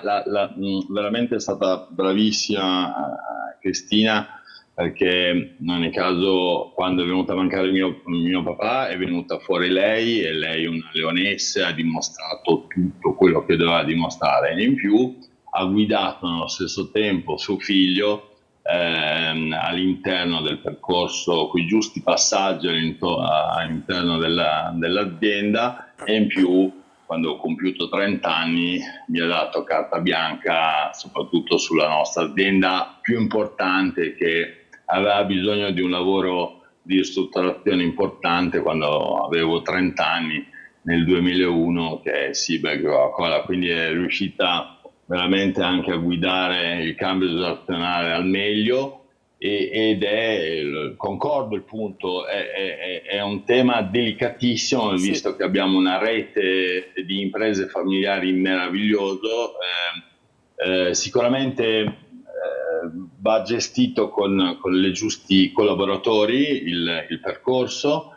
veramente è stata bravissima Cristina, perché in ogni caso quando è venuto a mancare il mio papà è venuta fuori lei, e lei, una leonessa, ha dimostrato tutto quello che doveva dimostrare, e in più ha guidato nello stesso tempo suo figlio all'interno del percorso, con i giusti passaggi all'interno dell'azienda, e in più, quando ho compiuto 30 anni, mi ha dato carta bianca soprattutto sulla nostra azienda più importante, che aveva bisogno di un lavoro di ristrutturazione importante quando avevo 30 anni, nel 2001, che è Seeberg Coca-Cola. Quindi è riuscita veramente anche a guidare il cambio generazionale al meglio, ed concordo il punto, è un tema delicatissimo, Sì. visto che abbiamo una rete di imprese familiari meraviglioso. Sicuramente va gestito con i giusti collaboratori il percorso,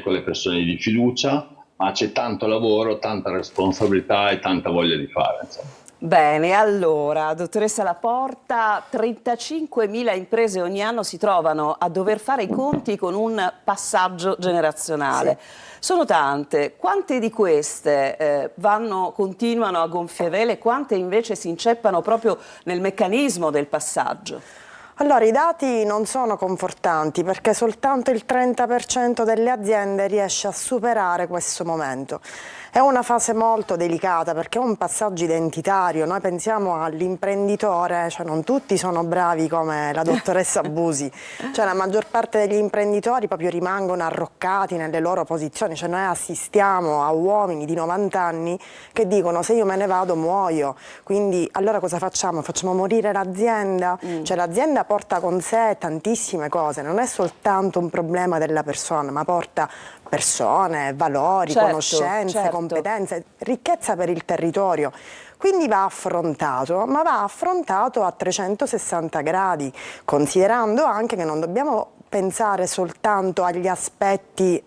con le persone di fiducia, ma c'è tanto lavoro, tanta responsabilità e tanta voglia di fare, insomma. Bene, allora, dottoressa Laporta, 35.000 imprese ogni anno si trovano a dover fare i conti con un passaggio generazionale. Sono tante. Quante di queste continuano a gonfie vele, quante invece si inceppano proprio nel meccanismo del passaggio? Allora, i dati non sono confortanti, perché soltanto il 30% delle aziende riesce a superare questo momento. È una fase molto delicata, perché è un passaggio identitario. Noi pensiamo all'imprenditore, cioè non tutti sono bravi come la dottoressa Busi, cioè la maggior parte degli imprenditori proprio rimangono arroccati nelle loro posizioni. Cioè noi assistiamo a uomini di 90 anni che dicono: se io me ne vado muoio, quindi allora cosa facciamo? Facciamo morire l'azienda? Cioè l'azienda porta con sé tantissime cose, non è soltanto un problema della persona, ma porta persone, valori, conoscenze, competenze, ricchezza per il territorio. Quindi va affrontato, ma va affrontato a 360 gradi, considerando anche che non dobbiamo pensare soltanto agli aspetti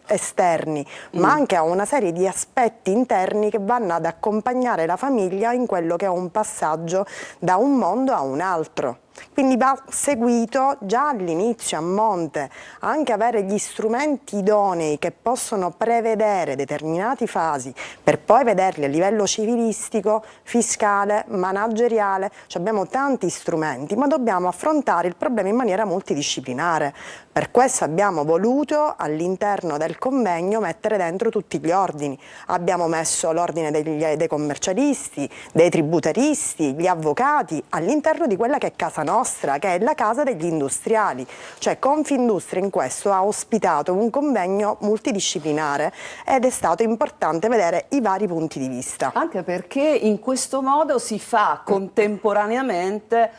esterni, ma anche a una serie di aspetti interni che vanno ad accompagnare la famiglia in quello che è un passaggio da un mondo a un altro. Quindi va seguito già all'inizio, a monte, anche avere gli strumenti idonei che possono prevedere determinate fasi per poi vederli a livello civilistico, fiscale, manageriale. Cioè abbiamo tanti strumenti, ma dobbiamo affrontare il problema in maniera multidisciplinare. Per questo abbiamo voluto all'interno del convegno mettere dentro tutti gli ordini. Abbiamo messo l'ordine dei commercialisti, dei tributeristi, gli avvocati, all'interno di quella che è casa nostra, che è la casa degli industriali. Cioè Confindustria in questo ha ospitato un convegno multidisciplinare, ed è stato importante vedere i vari punti di vista. Anche perché in questo modo si fa contemporaneamente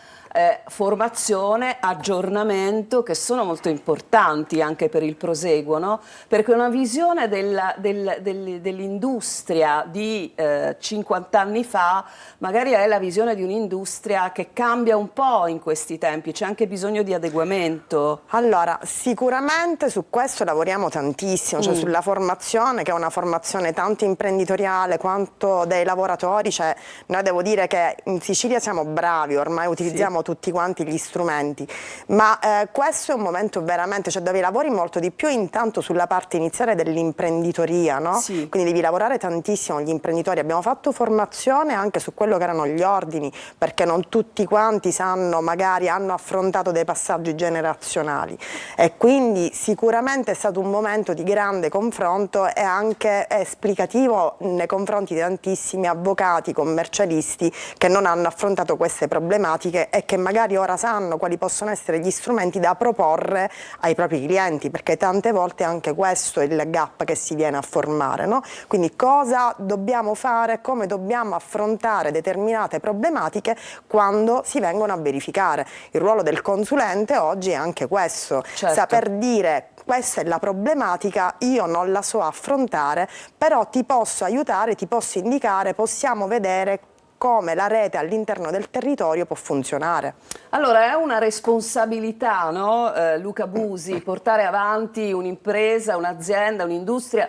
formazione, aggiornamento, che sono molto importanti anche per il proseguo, no? Perché una visione dell'industria di 50 anni fa magari è la visione di un'industria che cambia un po' in questi tempi, c'è anche bisogno di adeguamento. Allora, sicuramente su questo lavoriamo tantissimo, cioè sulla formazione, che è una formazione tanto imprenditoriale quanto dei lavoratori. Cioè, noi devo dire che in Sicilia siamo bravi, ormai utilizziamo tutti quanti gli strumenti, ma questo è un momento veramente, cioè dove lavori molto di più intanto sulla parte iniziale dell'imprenditoria, no? Quindi devi lavorare tantissimo gli imprenditori. Abbiamo fatto formazione anche su quello che erano gli ordini, perché non tutti quanti sanno, magari hanno affrontato dei passaggi generazionali, e quindi sicuramente è stato un momento di grande confronto e anche esplicativo nei confronti di tantissimi avvocati, commercialisti che non hanno affrontato queste problematiche e che che magari ora sanno quali possono essere gli strumenti da proporre ai propri clienti, perché tante volte anche questo è il gap che si viene a formare, no? Quindi cosa dobbiamo fare, come dobbiamo affrontare determinate problematiche quando si vengono a verificare. Il ruolo del consulente oggi è anche questo, certo. Saper dire questa è la problematica, io non la so affrontare, però ti posso aiutare, ti posso indicare, possiamo vedere come la rete all'interno del territorio può funzionare. Allora è una responsabilità, no? Luca Busi, portare avanti un'impresa, un'azienda, un'industria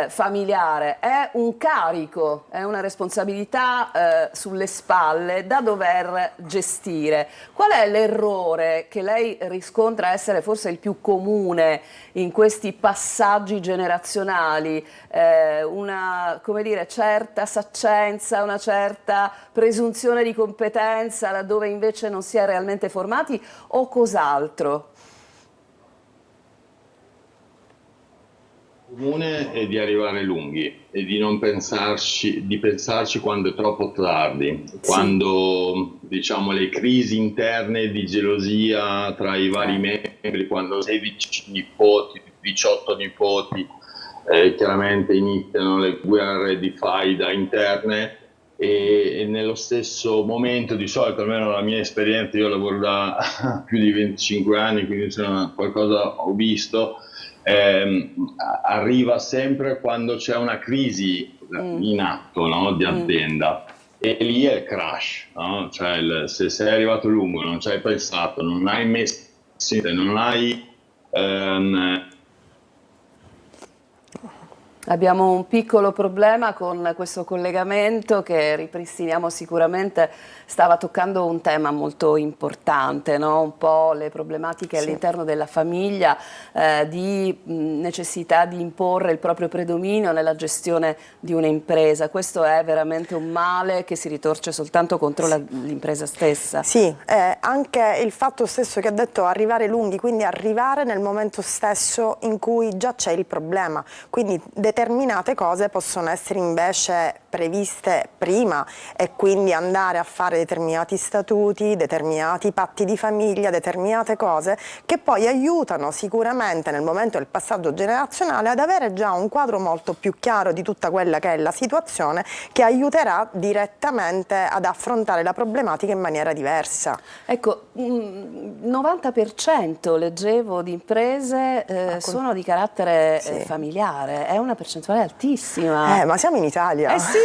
familiare, è un carico, è una responsabilità sulle spalle da dover gestire. Qual è l'errore che lei riscontra essere forse il più comune in questi passaggi generazionali? Una, come dire, certa saccenza, una certa presunzione di competenza laddove invece non si è realmente formati, o cos'altro? Comune è di arrivare lunghi e di non pensarci, di pensarci quando è troppo tardi, quando diciamo le crisi interne di gelosia tra i vari membri, quando 16 nipoti, 18 nipoti, chiaramente iniziano le guerre di faida interne e nello stesso momento, di solito, almeno la mia esperienza, io lavoro da più di 25 anni, quindi qualcosa ho visto. Arriva sempre quando c'è una crisi in atto, no, di azienda, e lì è il crash, no? Cioè se sei arrivato lungo, non ci hai pensato, non hai messo, non hai Abbiamo un piccolo problema con questo collegamento che ripristiniamo sicuramente. Stava toccando un tema molto importante, no? Un po' le problematiche all'interno della famiglia, di necessità di imporre il proprio predominio nella gestione di un'impresa. Questo è veramente un male che si ritorce soltanto contro l'impresa stessa. Sì, anche il fatto stesso che ha detto arrivare lunghi, quindi arrivare nel momento stesso in cui già c'è il problema, quindi determinate cose possono essere invece previste prima e quindi andare a fare determinati statuti, determinati patti di famiglia, determinate cose che poi aiutano sicuramente nel momento del passaggio generazionale ad avere già un quadro molto più chiaro di tutta quella che è la situazione, che aiuterà direttamente ad affrontare la problematica in maniera diversa. Ecco, 90% leggevo di imprese sono di carattere familiare, è una percentuale altissima. Ma siamo in Italia. Sì!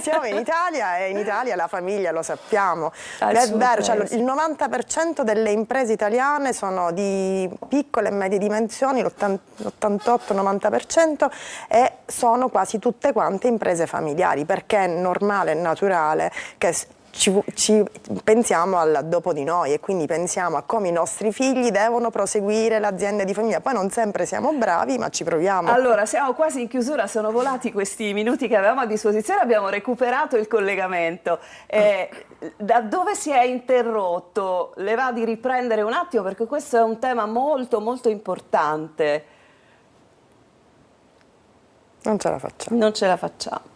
Siamo in Italia e in Italia la famiglia lo sappiamo. È vero, cioè, il 90% delle imprese italiane sono di piccole e medie dimensioni, l'88-90%, e sono quasi tutte quante imprese familiari, perché è normale e naturale che ci pensiamo al dopo di noi e quindi pensiamo a come i nostri figli devono proseguire l'azienda di famiglia. Poi non sempre siamo bravi, ma ci proviamo. Allora, siamo quasi in chiusura, sono volati questi minuti che avevamo a disposizione, abbiamo recuperato il collegamento. Da dove si è interrotto? Le va di riprendere un attimo, perché questo è un tema molto molto importante. Non ce la facciamo. Non ce la facciamo.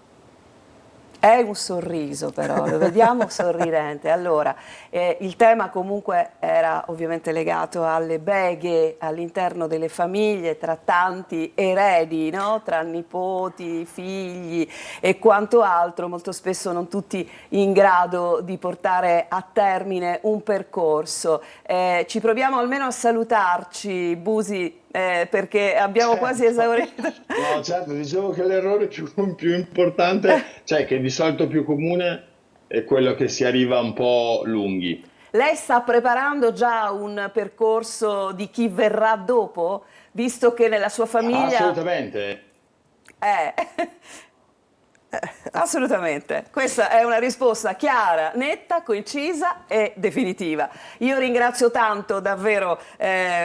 È un sorriso però, lo vediamo sorridente. Allora, il tema comunque era ovviamente legato alle beghe all'interno delle famiglie, tra tanti eredi, no? Tra nipoti, figli e quanto altro, molto spesso non tutti in grado di portare a termine un percorso. Ci proviamo almeno a salutarci, Busi, perché abbiamo quasi esaurito. No, certo, dicevo che l'errore più importante, cioè che di solito più comune, è quello che si arriva un po' lunghi. Lei sta preparando già un percorso di chi verrà dopo, visto che nella sua famiglia... Assolutamente. Assolutamente, questa è una risposta chiara, netta, concisa e definitiva. Io ringrazio tanto davvero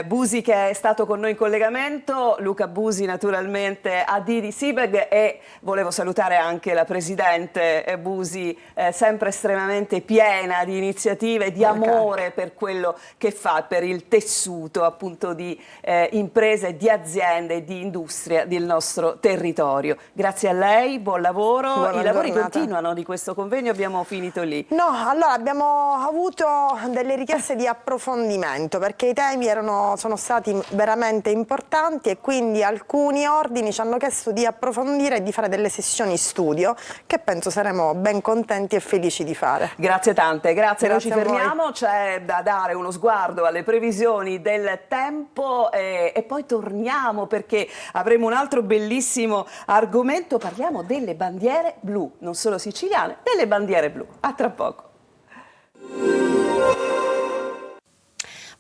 Busi, che è stato con noi in collegamento, Luca Busi naturalmente AD di SIBEG, e volevo salutare anche la Presidente Busi, sempre estremamente piena di iniziative, di amore per quello che fa, per il tessuto appunto di imprese, di aziende, di industria del nostro territorio. Grazie a lei, buon lavoro. In i lavori continuano di questo convegno, abbiamo finito lì? No, allora abbiamo avuto delle richieste di approfondimento perché i temi sono stati veramente importanti e quindi alcuni ordini ci hanno chiesto di approfondire e di fare delle sessioni studio che penso saremo ben contenti e felici di fare. Grazie tante, grazie. Noi ci a voi. fermiamo, c'è da dare uno sguardo alle previsioni del tempo e poi torniamo perché avremo un altro bellissimo argomento, parliamo delle bandiere blu, non solo siciliane, delle bandiere blu. A tra poco.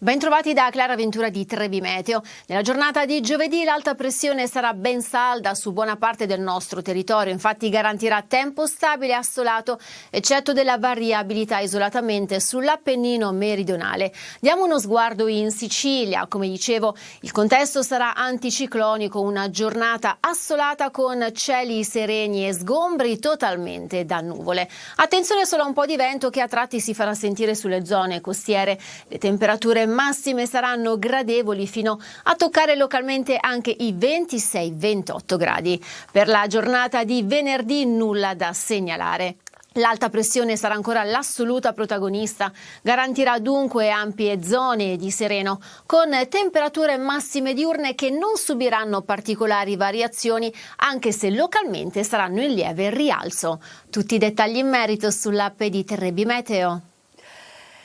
Bentrovati da Clara Ventura di Trebi Meteo. Nella giornata di giovedì l'alta pressione sarà ben salda su buona parte del nostro territorio, infatti garantirà tempo stabile e assolato, eccetto della variabilità isolatamente sull'Appennino meridionale. Diamo uno sguardo in Sicilia, come dicevo il contesto sarà anticiclonico, una giornata assolata con cieli sereni e sgombri totalmente da nuvole. Attenzione solo a un po' di vento che a tratti si farà sentire sulle zone costiere, le temperature massime saranno gradevoli fino a toccare localmente anche i 26-28 gradi. Per la giornata di venerdì nulla da segnalare. L'alta pressione sarà ancora l'assoluta protagonista, garantirà dunque ampie zone di sereno, con temperature massime diurne che non subiranno particolari variazioni, anche se localmente saranno in lieve rialzo. Tutti i dettagli in merito sull'app di Trebi Meteo.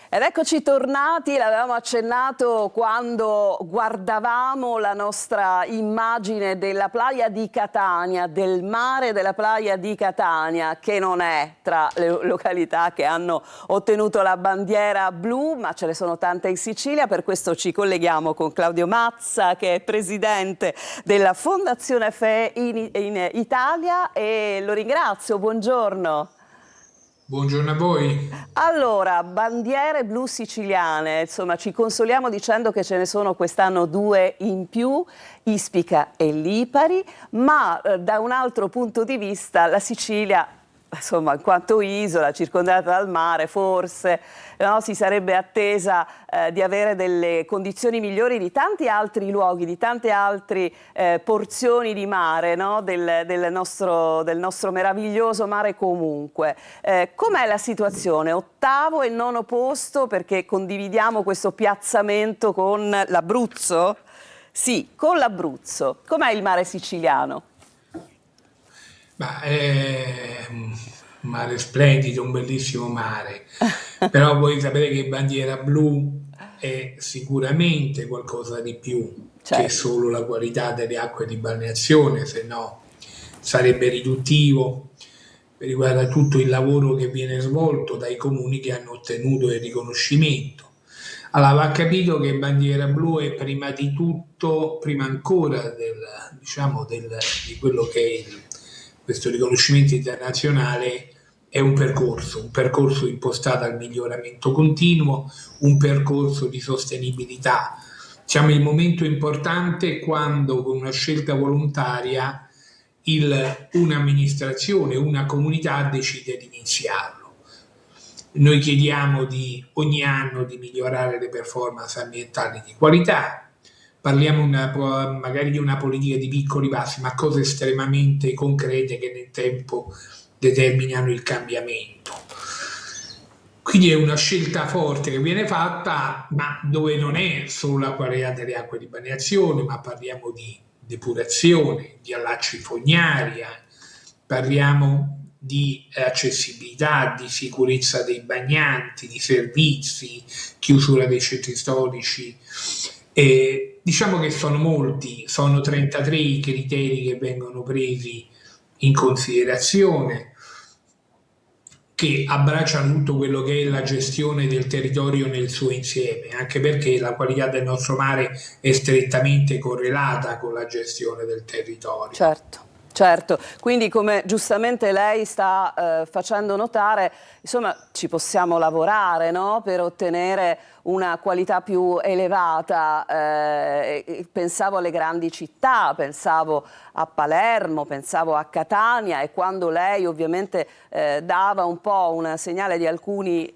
Ed eccoci tornati, l'avevamo accennato quando guardavamo la nostra immagine della playa di Catania, del mare della playa di Catania, che non è tra le località che hanno ottenuto la bandiera blu, ma ce ne sono tante in Sicilia. Per questo ci colleghiamo con Claudio Mazza, che è presidente della Fondazione FE in Italia, e lo ringrazio. Buongiorno. Buongiorno a voi. Allora, bandiere blu siciliane, insomma ci consoliamo dicendo che ce ne sono quest'anno 2 in più, Ispica e Lipari, ma da un altro punto di vista la Sicilia, insomma, in quanto isola circondata dal mare, forse no, si sarebbe attesa di avere delle condizioni migliori di tanti altri luoghi, di tante altre porzioni di mare, no, del nostro meraviglioso mare comunque. Com'è la situazione? 8° e 9° posto, perché condividiamo questo piazzamento con l'Abruzzo? Sì, con l'Abruzzo. Com'è il mare siciliano? Ma è un mare splendido, un bellissimo mare, però voi sapete che bandiera blu è sicuramente qualcosa di più che solo la qualità delle acque di balneazione, se no sarebbe riduttivo. Riguarda tutto il lavoro che viene svolto dai comuni che hanno ottenuto il riconoscimento. Allora, va capito che bandiera blu è prima di tutto, prima ancora di quello che è questo riconoscimento internazionale, è un percorso impostato al miglioramento continuo, un percorso di sostenibilità. Diciamo, il momento importante è quando con una scelta volontaria un'amministrazione, una comunità decide di iniziarlo. Noi chiediamo ogni anno di migliorare le performance ambientali di qualità. Parliamo magari di una politica di piccoli passi, ma cose estremamente concrete che nel tempo determinano il cambiamento. Quindi è una scelta forte che viene fatta, ma dove non è solo la qualità delle acque di balneazione, ma parliamo di depurazione, di allacci fognari, parliamo di accessibilità, di sicurezza dei bagnanti, di servizi, chiusura dei centri storici. Diciamo che sono molti, sono 33 i criteri che vengono presi in considerazione, che abbracciano tutto quello che è la gestione del territorio nel suo insieme, anche perché la qualità del nostro mare è strettamente correlata con la gestione del territorio. Certo, quindi come giustamente lei sta facendo notare, insomma ci possiamo lavorare, no? Per ottenere una qualità più elevata. Pensavo alle grandi città, pensavo a Palermo, pensavo a Catania, e quando lei ovviamente dava un po' un segnale di alcune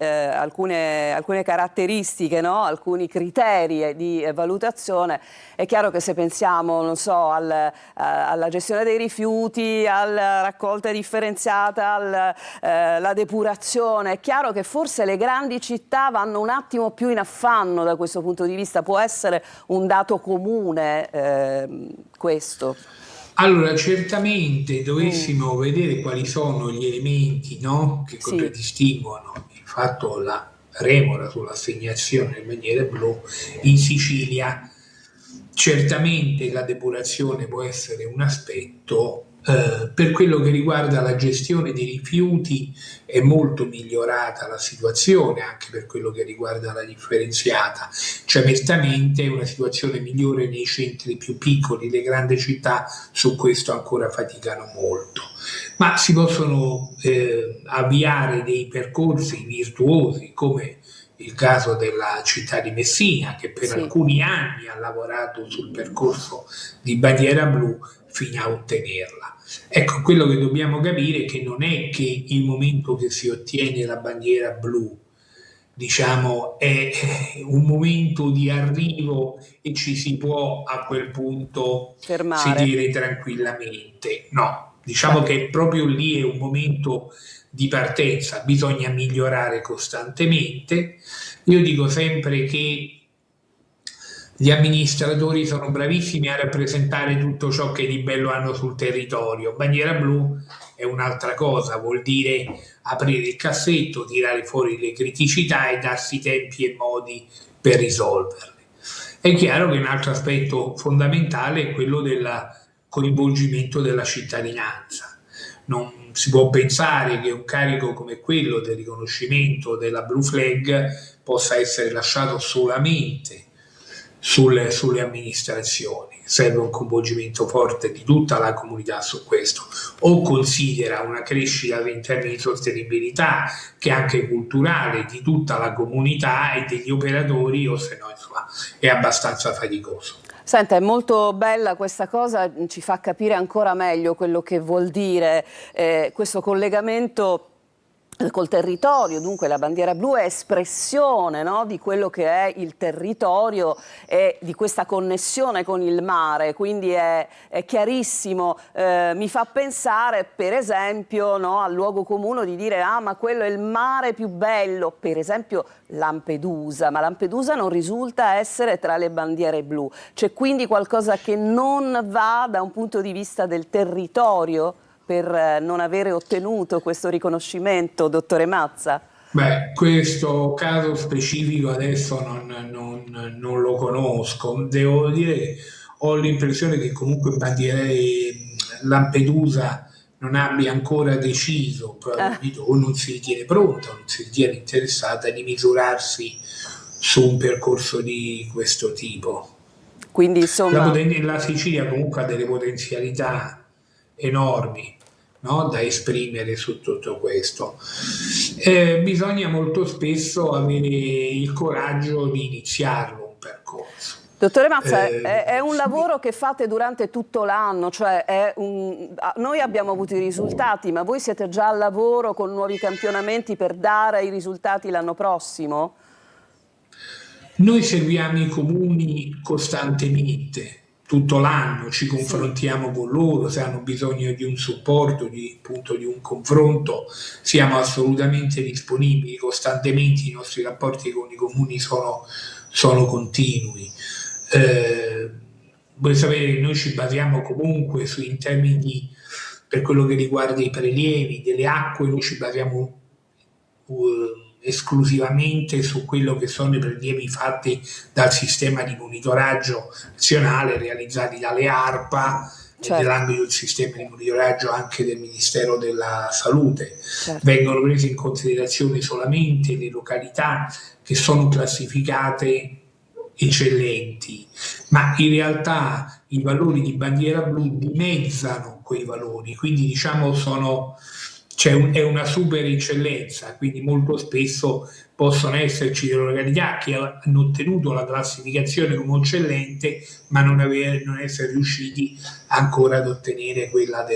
caratteristiche, no? Alcuni criteri di valutazione, è chiaro che se pensiamo, non so, alla gestione dei rifiuti, rifiuti, alla raccolta differenziata, alla depurazione. È chiaro che forse le grandi città vanno un attimo più in affanno da questo punto di vista, può essere un dato comune questo? Allora, certamente dovessimo vedere quali sono gli elementi, no, che contraddistinguono il fatto la remora sull'assegnazione delle bandiere blu in Sicilia. Certamente la depurazione può essere un aspetto. Per quello che riguarda la gestione dei rifiuti è molto migliorata la situazione, anche per quello che riguarda la differenziata. Certamente è una situazione migliore nei centri più piccoli, le grandi città su questo ancora faticano molto. Ma si possono avviare dei percorsi virtuosi, come il caso della città di Messina, che per alcuni anni ha lavorato sul percorso di bandiera blu fino a ottenerla. Ecco, quello che dobbiamo capire è che non è che il momento che si ottiene la bandiera blu, diciamo, è un momento di arrivo e ci si può a quel punto sedere tranquillamente. No, diciamo che proprio lì è un momento di partenza, bisogna migliorare costantemente. Io dico sempre che gli amministratori sono bravissimi a rappresentare tutto ciò che di bello hanno sul territorio. Bandiera blu è un'altra cosa, vuol dire aprire il cassetto, tirare fuori le criticità e darsi tempi e modi per risolverle. È chiaro che un altro aspetto fondamentale è quello del coinvolgimento della cittadinanza. Non si può pensare che un carico come quello del riconoscimento della Blue Flag possa essere lasciato solamente sulle amministrazioni. Serve un coinvolgimento forte di tutta la comunità su questo, o considera una crescita in termini di sostenibilità che è anche culturale di tutta la comunità e degli operatori, o se no insomma è abbastanza faticoso. Senta, è molto bella questa cosa, ci fa capire ancora meglio quello che vuol dire questo collegamento col territorio. Dunque la bandiera blu è espressione, no, di quello che è il territorio e di questa connessione con il mare, quindi è chiarissimo. Mi fa pensare per esempio, no, al luogo comune di dire ma quello è il mare più bello, per esempio Lampedusa, ma Lampedusa non risulta essere tra le bandiere blu. C'è quindi qualcosa che non va da un punto di vista del territorio per non avere ottenuto questo riconoscimento, dottore Mazza? Beh, questo caso specifico adesso non lo conosco. Devo dire che ho l'impressione che comunque Lampedusa non abbia ancora deciso, o non si ritiene pronta, o non si ritiene interessata di misurarsi su un percorso di questo tipo. Quindi insomma la Sicilia comunque ha delle potenzialità enormi, no, da esprimere su tutto questo. Bisogna molto spesso avere il coraggio di iniziarlo un percorso. Dottore Mazza, è un lavoro che fate durante tutto l'anno, cioè noi abbiamo avuto i risultati, ma voi siete già al lavoro con nuovi campionamenti per dare i risultati l'anno prossimo? Noi seguiamo i comuni costantemente, tutto l'anno, ci confrontiamo con loro, se hanno bisogno di un supporto, di un confronto, siamo assolutamente disponibili, costantemente i nostri rapporti con i comuni sono continui. Voi sapete, noi ci basiamo comunque in termini per quello che riguarda i prelievi delle acque, noi ci basiamo esclusivamente su quello che sono i prelievi fatti dal sistema di monitoraggio nazionale realizzati dalle ARPA, nell'ambito del sistema di monitoraggio anche del Ministero della Salute. Vengono prese in considerazione solamente le località che sono classificate eccellenti, ma in realtà i valori di bandiera blu dimezzano quei valori, quindi diciamo è una super eccellenza, quindi molto spesso possono esserci delle località che hanno ottenuto la classificazione come eccellente ma non essere riusciti ancora ad ottenere quella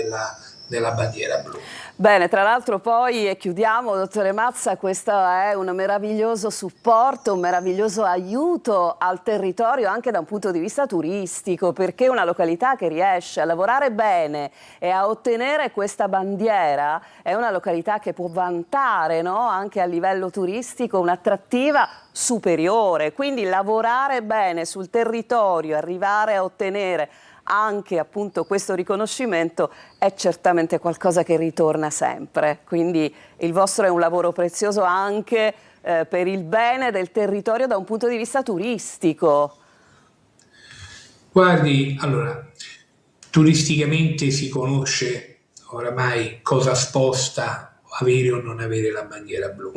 della bandiera blu. Bene, tra l'altro poi, e chiudiamo, dottore Mazza, questo è un meraviglioso supporto, un meraviglioso aiuto al territorio anche da un punto di vista turistico, perché una località che riesce a lavorare bene e a ottenere questa bandiera è una località che può vantare, no? Anche a livello turistico un'attrattiva superiore, quindi lavorare bene sul territorio, arrivare a ottenere anche appunto questo riconoscimento è certamente qualcosa che ritorna sempre, quindi il vostro è un lavoro prezioso anche per il bene del territorio da un punto di vista turistico. Guardi, allora, turisticamente si conosce oramai cosa sposta avere o non avere la bandiera blu.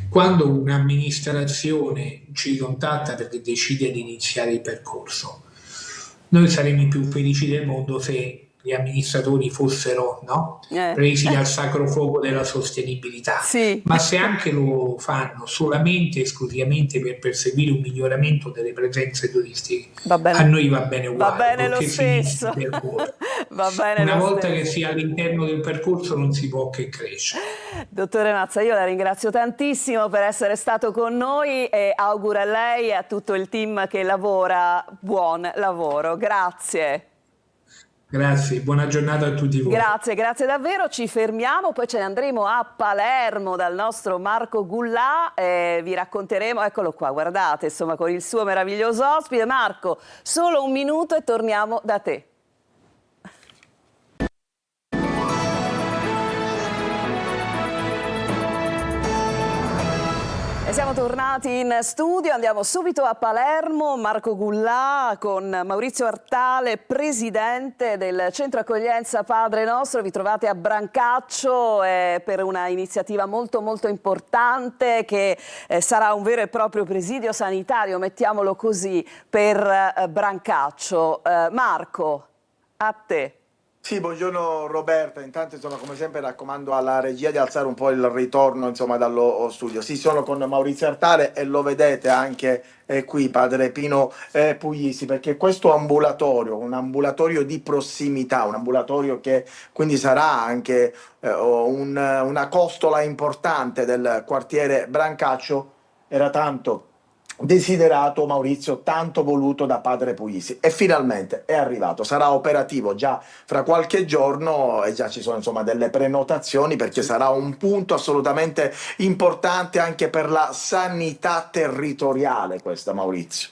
Quando un'amministrazione ci contatta perché decide di iniziare il percorso, noi saremmo i più felici del mondo se gli amministratori fossero presi dal sacro fuoco della sostenibilità, ma se anche lo fanno solamente e esclusivamente per perseguire un miglioramento delle presenze turistiche, a noi va bene uguale, va bene lo stesso. Va bene una lo volta stesso. che sia all'interno del percorso non si può che crescere. Dottore Mazza, io la ringrazio tantissimo per essere stato con noi e auguro a lei e a tutto il team che lavora buon lavoro. Grazie. Grazie, buona giornata a tutti voi. Grazie, grazie davvero. Ci fermiamo, poi ce ne andremo a Palermo dal nostro Marco Gullà e vi racconteremo, eccolo qua, guardate, insomma, con il suo meraviglioso ospite. Marco, solo un minuto e torniamo da te. E siamo tornati in studio, andiamo subito a Palermo, Marco Gullà con Maurizio Artale, presidente del Centro Accoglienza Padre Nostro. Vi trovate a Brancaccio per una iniziativa molto molto importante che sarà un vero e proprio presidio sanitario, mettiamolo così, per Brancaccio. Marco, a te. Sì, buongiorno Roberta, intanto insomma come sempre raccomando alla regia di alzare un po' il ritorno insomma dallo studio. Sì, sono con Maurizio Artale e lo vedete anche qui Padre Pino Puglisi, perché questo ambulatorio, un ambulatorio di prossimità, un ambulatorio che quindi sarà anche una costola importante del quartiere Brancaccio, era tanto desiderato, Maurizio, tanto voluto da Padre Puglisi, e finalmente è arrivato, sarà operativo già fra qualche giorno e già ci sono insomma delle prenotazioni, perché sarà un punto assolutamente importante anche per la sanità territoriale questa, Maurizio.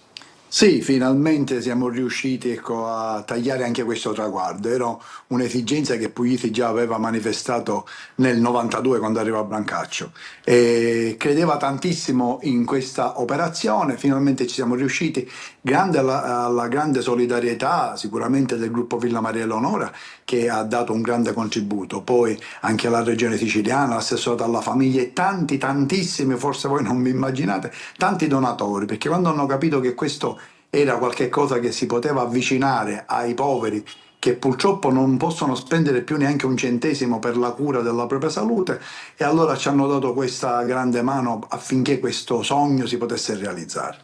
Sì, finalmente siamo riusciti a tagliare anche questo traguardo. Era un'esigenza che Puglisi già aveva manifestato nel 92 quando arrivò a Brancaccio e credeva tantissimo in questa operazione. Finalmente ci siamo riusciti, grande alla grande solidarietà sicuramente del gruppo Villa Maria Eleonora, che ha dato un grande contributo, poi anche la regione siciliana, l'assessorato alla famiglia e tantissimi, forse voi non vi immaginate, tanti donatori, perché quando hanno capito che questo era qualche cosa che si poteva avvicinare ai poveri, che purtroppo non possono spendere più neanche un centesimo per la cura della propria salute, e allora ci hanno dato questa grande mano affinché questo sogno si potesse realizzare.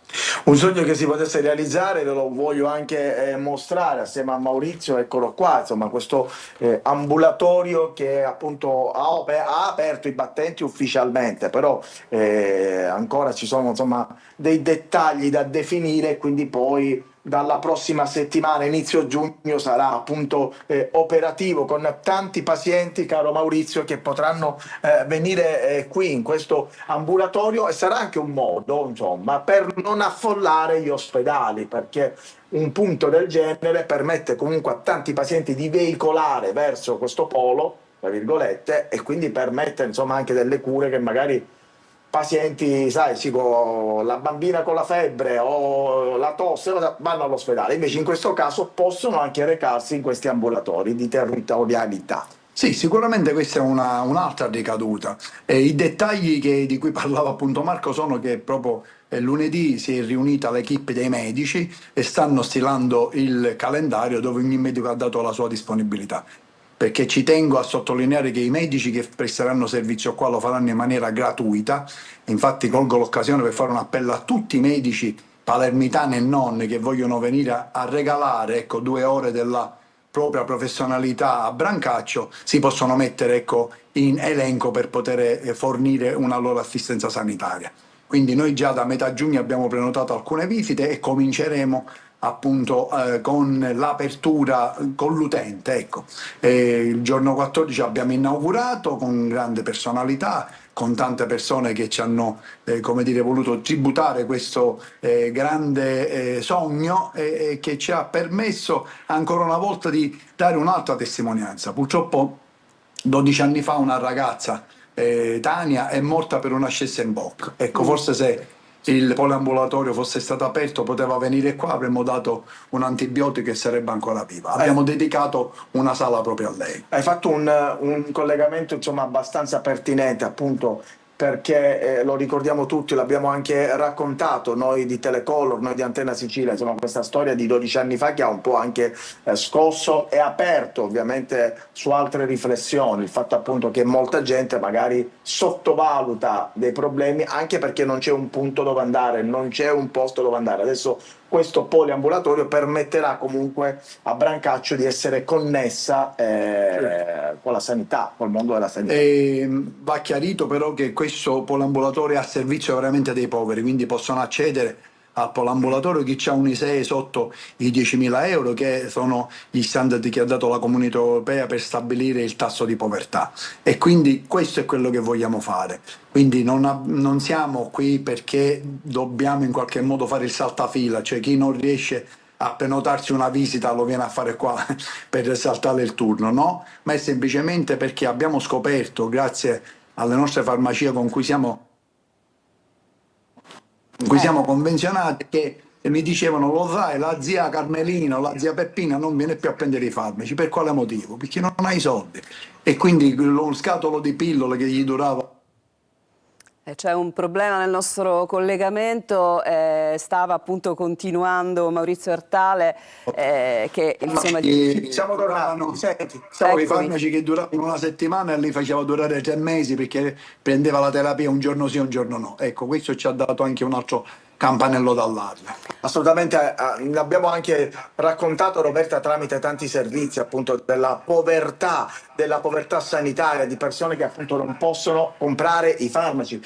Un sogno che si potesse realizzare, ve lo voglio anche mostrare assieme a Maurizio, eccolo qua, insomma questo ambulatorio che appunto ha aperto i battenti ufficialmente, però ancora ci sono insomma dei dettagli da definire, quindi poi dalla prossima settimana, inizio giugno, sarà appunto operativo con tanti pazienti, caro Maurizio, che potranno venire qui in questo ambulatorio, e sarà anche un modo insomma per non affollare gli ospedali, perché un punto del genere permette comunque a tanti pazienti di veicolare verso questo polo, tra virgolette, e quindi permette insomma anche delle cure che magari pazienti, sai, la bambina con la febbre o la tosse vanno all'ospedale, invece in questo caso possono anche recarsi in questi ambulatori di territorialità. Sì, sicuramente questa è un'altra ricaduta. I dettagli di cui parlava appunto Marco sono che proprio lunedì si è riunita l'equipe dei medici e stanno stilando il calendario dove ogni medico ha dato la sua disponibilità. Perché ci tengo a sottolineare che i medici che presteranno servizio qua lo faranno in maniera gratuita. Infatti colgo l'occasione per fare un appello a tutti i medici palermitani e non che vogliono venire a regalare 2 ore della propria professionalità a Brancaccio, si possono mettere, ecco, in elenco per poter fornire una loro assistenza sanitaria. Quindi noi già da metà giugno abbiamo prenotato alcune visite e cominceremo appunto con l'apertura con l'utente. Ecco. Il giorno 14 abbiamo inaugurato con grande personalità, con tante persone che ci hanno come dire, voluto tributare questo grande sogno che ci ha permesso ancora una volta di dare un'altra testimonianza. Purtroppo 12 anni fa una ragazza, Tania, è morta per una scessa in bocca. Ecco, forse se il poliambulatorio fosse stato aperto poteva venire qua, avremmo dato un antibiotico e sarebbe ancora viva. Abbiamo dedicato una sala proprio a lei. Hai fatto un collegamento, insomma, abbastanza pertinente, appunto, perché lo ricordiamo tutti, l'abbiamo anche raccontato noi di Telecolor, noi di Antenna Sicilia, insomma, questa storia di 12 anni fa che ha un po' anche scosso e aperto ovviamente su altre riflessioni, il fatto appunto che molta gente magari sottovaluta dei problemi anche perché non c'è un punto dove andare, non c'è un posto dove andare. Adesso questo poliambulatorio permetterà comunque a Brancaccio di essere connessa con la sanità, col mondo della sanità. Va chiarito però che questo poliambulatorio è a servizio veramente dei poveri, quindi possono accedere al poliambulatorio chi ha un ISEE sotto i 10.000 euro, che sono gli standard che ha dato la Comunità Europea per stabilire il tasso di povertà, e quindi questo è quello che vogliamo fare. Quindi non siamo qui perché dobbiamo in qualche modo fare il saltafila, cioè chi non riesce a prenotarsi una visita lo viene a fare qua per saltare il turno, no? Ma è semplicemente perché abbiamo scoperto, grazie alle nostre farmacie con cui siamo convenzionati, che mi dicevano: lo sai, la zia Carmelina o la zia Peppina non viene più a prendere i farmaci. Per quale motivo? Perché non ha i soldi, e quindi lo scatolo di pillole che gli durava. C'è un problema nel nostro collegamento, stava appunto continuando Maurizio Artale, che insomma... Siamo i farmaci che duravano una settimana e li faceva durare 3 mesi perché prendeva la terapia un giorno sì, un giorno no. Ecco, questo ci ha dato anche un altro campanello d'allarme. Assolutamente, abbiamo anche raccontato, Roberta, tramite tanti servizi appunto della povertà sanitaria, di persone che appunto non possono comprare i farmaci.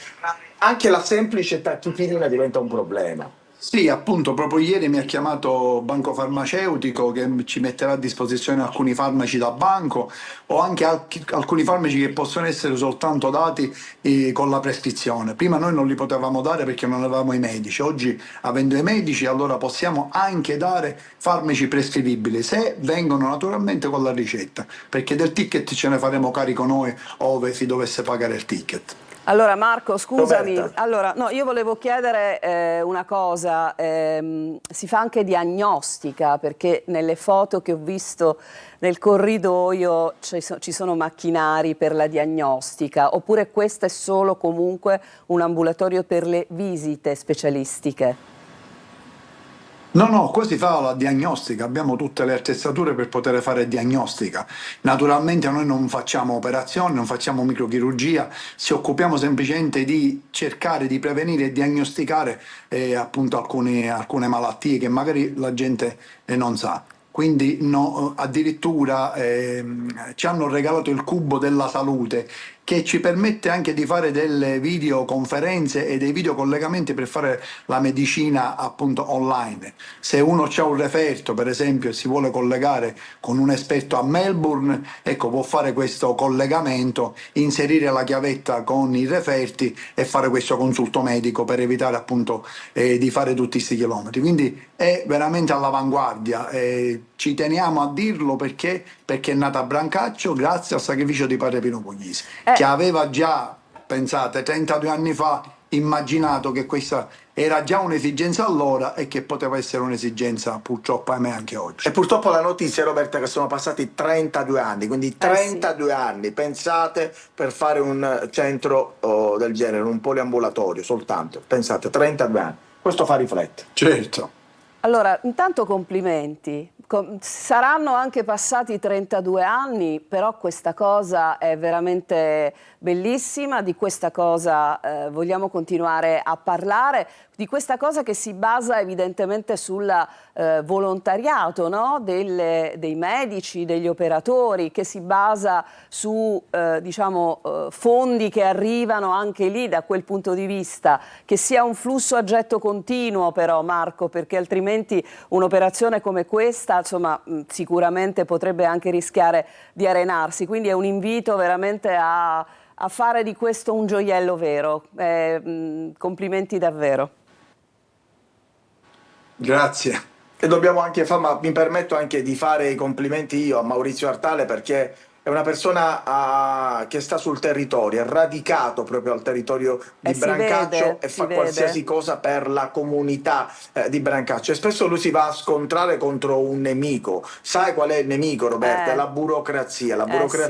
Anche la semplice tachipirina diventa un problema. Sì, appunto, proprio ieri mi ha chiamato Banco Farmaceutico che ci metterà a disposizione alcuni farmaci da banco, o anche alcuni farmaci che possono essere soltanto dati con la prescrizione. Prima noi non li potevamo dare perché non avevamo i medici, oggi avendo i medici allora possiamo anche dare farmaci prescrivibili, se vengono naturalmente con la ricetta, perché del ticket ce ne faremo carico noi ove si dovesse pagare il ticket. Allora Marco, scusami, Roberta. no, io volevo chiedere una cosa, si fa anche diagnostica, perché nelle foto che ho visto nel corridoio ci sono macchinari per la diagnostica, oppure questo è solo comunque un ambulatorio per le visite specialistiche? No, qua si fa la diagnostica, abbiamo tutte le attrezzature per poter fare diagnostica. Naturalmente noi non facciamo operazioni, non facciamo microchirurgia, ci occupiamo semplicemente di cercare di prevenire e diagnosticare appunto alcune malattie che magari la gente non sa. Quindi addirittura ci hanno regalato il cubo della salute, che ci permette anche di fare delle videoconferenze e dei videocollegamenti per fare la medicina appunto online. Se uno ha un referto, per esempio, e si vuole collegare con un esperto a Melbourne, ecco, può fare questo collegamento, inserire la chiavetta con i referti e fare questo consulto medico per evitare appunto di fare tutti questi chilometri. Quindi è veramente all'avanguardia, ci teniamo a dirlo perché è nata a Brancaccio grazie al sacrificio di padre Pino Puglisi, che aveva già, pensate, 32 anni fa immaginato che questa era già un'esigenza allora e che poteva essere un'esigenza purtroppo ahimè anche oggi. E purtroppo la notizia, Roberta, che sono passati 32 anni, quindi 32 anni, pensate, per fare un centro del genere, un poliambulatorio soltanto, pensate, 32 anni, questo fa riflettere. Certo. Allora, intanto complimenti, Saranno anche passati 32 anni, però questa cosa è veramente bellissima, di questa cosa vogliamo continuare a parlare, di questa cosa che si basa evidentemente sul volontariato, no? Dei medici, degli operatori, che si basa su fondi che arrivano anche lì da quel punto di vista, che sia un flusso a getto continuo però, Marco, perché altrimenti un'operazione come questa insomma sicuramente potrebbe anche rischiare di arenarsi, quindi è un invito veramente a fare di questo un gioiello vero. Complimenti davvero. Grazie. E dobbiamo anche fare, ma mi permetto anche di fare i complimenti io a Maurizio Artale, perché è una persona che sta sul territorio, è radicato proprio al territorio di Brancaccio e fa qualsiasi cosa per la comunità di Brancaccio. E spesso lui si va a scontrare contro un nemico. Sai qual è il nemico, Roberta? È la burocrazia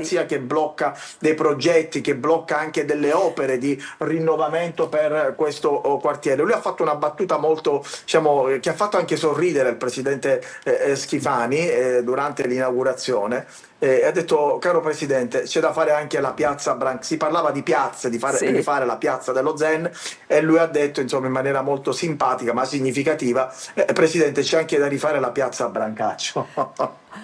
Sì. che blocca dei progetti, che blocca anche delle opere di rinnovamento per questo quartiere. Lui ha fatto una battuta molto, diciamo, che ha fatto anche sorridere il presidente Schifani durante l'inaugurazione. Ha detto: caro presidente, c'è da fare anche la piazza si parlava di piazze, di fare la piazza dello Zen, e lui ha detto, insomma, in maniera molto simpatica ma significativa: presidente, c'è anche da rifare la piazza Brancaccio.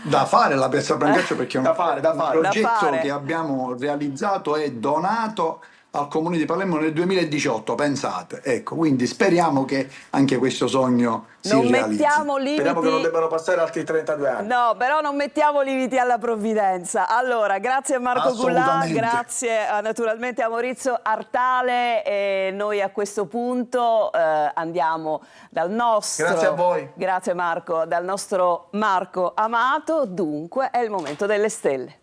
Da fare la piazza Brancaccio, perché è un da fare. progetto che abbiamo realizzato e donato al Comune di Palermo nel 2018, pensate. Ecco, quindi speriamo che anche questo sogno si realizzi. Mettiamo limiti. Speriamo che non debbano passare altri 32 anni. No, però non mettiamo limiti alla provvidenza. Allora, grazie a Marco Goulart, grazie naturalmente a Maurizio Artale, e noi a questo punto andiamo dal nostro... Grazie a voi. Grazie Marco, dal nostro Marco Amato. Dunque, è il momento delle stelle.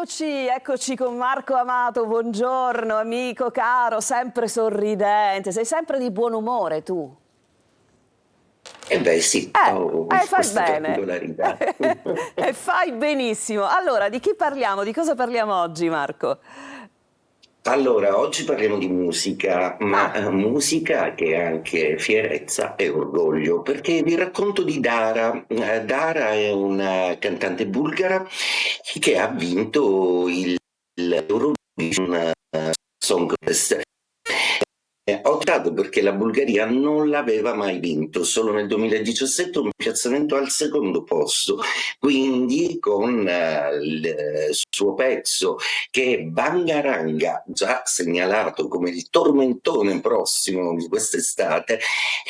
Eccoci con Marco Amato, buongiorno amico caro, sempre sorridente, sei sempre di buon umore tu. Sì, fai bene. E fai benissimo. Allora, di chi parliamo? Di cosa parliamo oggi, Marco? Allora, oggi parliamo di musica, ma musica che è anche fierezza e orgoglio, perché vi racconto di Dara. Dara è una cantante bulgara che ha vinto l'Eurovision Song Contest. Ho notato perché la Bulgaria non l'aveva mai vinto, solo nel 2017 un piazzamento al secondo posto, quindi con il suo pezzo che è Bangaranga, già segnalato come il tormentone prossimo di quest'estate,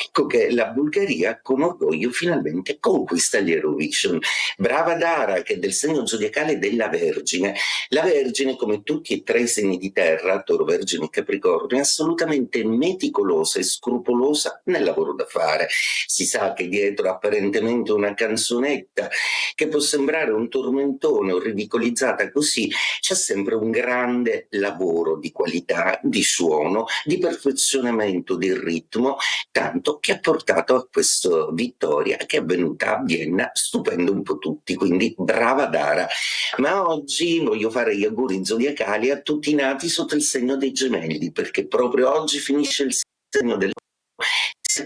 ecco che la Bulgaria con orgoglio finalmente conquista l'Eurovision. Brava Dara, che è del segno zodiacale della Vergine. La Vergine, come tutti e tre i segni di terra, Toro, Vergine e Capricorno, è assolutamente meticolosa e scrupolosa nel lavoro da fare. Si sa che dietro apparentemente una canzonetta che può sembrare un tormentone o ridicolizzata così, c'è sempre un grande lavoro di qualità, di suono, di perfezionamento del ritmo, tanto che ha portato a questa vittoria che è avvenuta a Vienna, stupendo un po' tutti, quindi brava Dara. Ma oggi voglio fare gli auguri zodiacali a tutti i nati sotto il segno dei Gemelli, perché proprio oggi finisce il segno del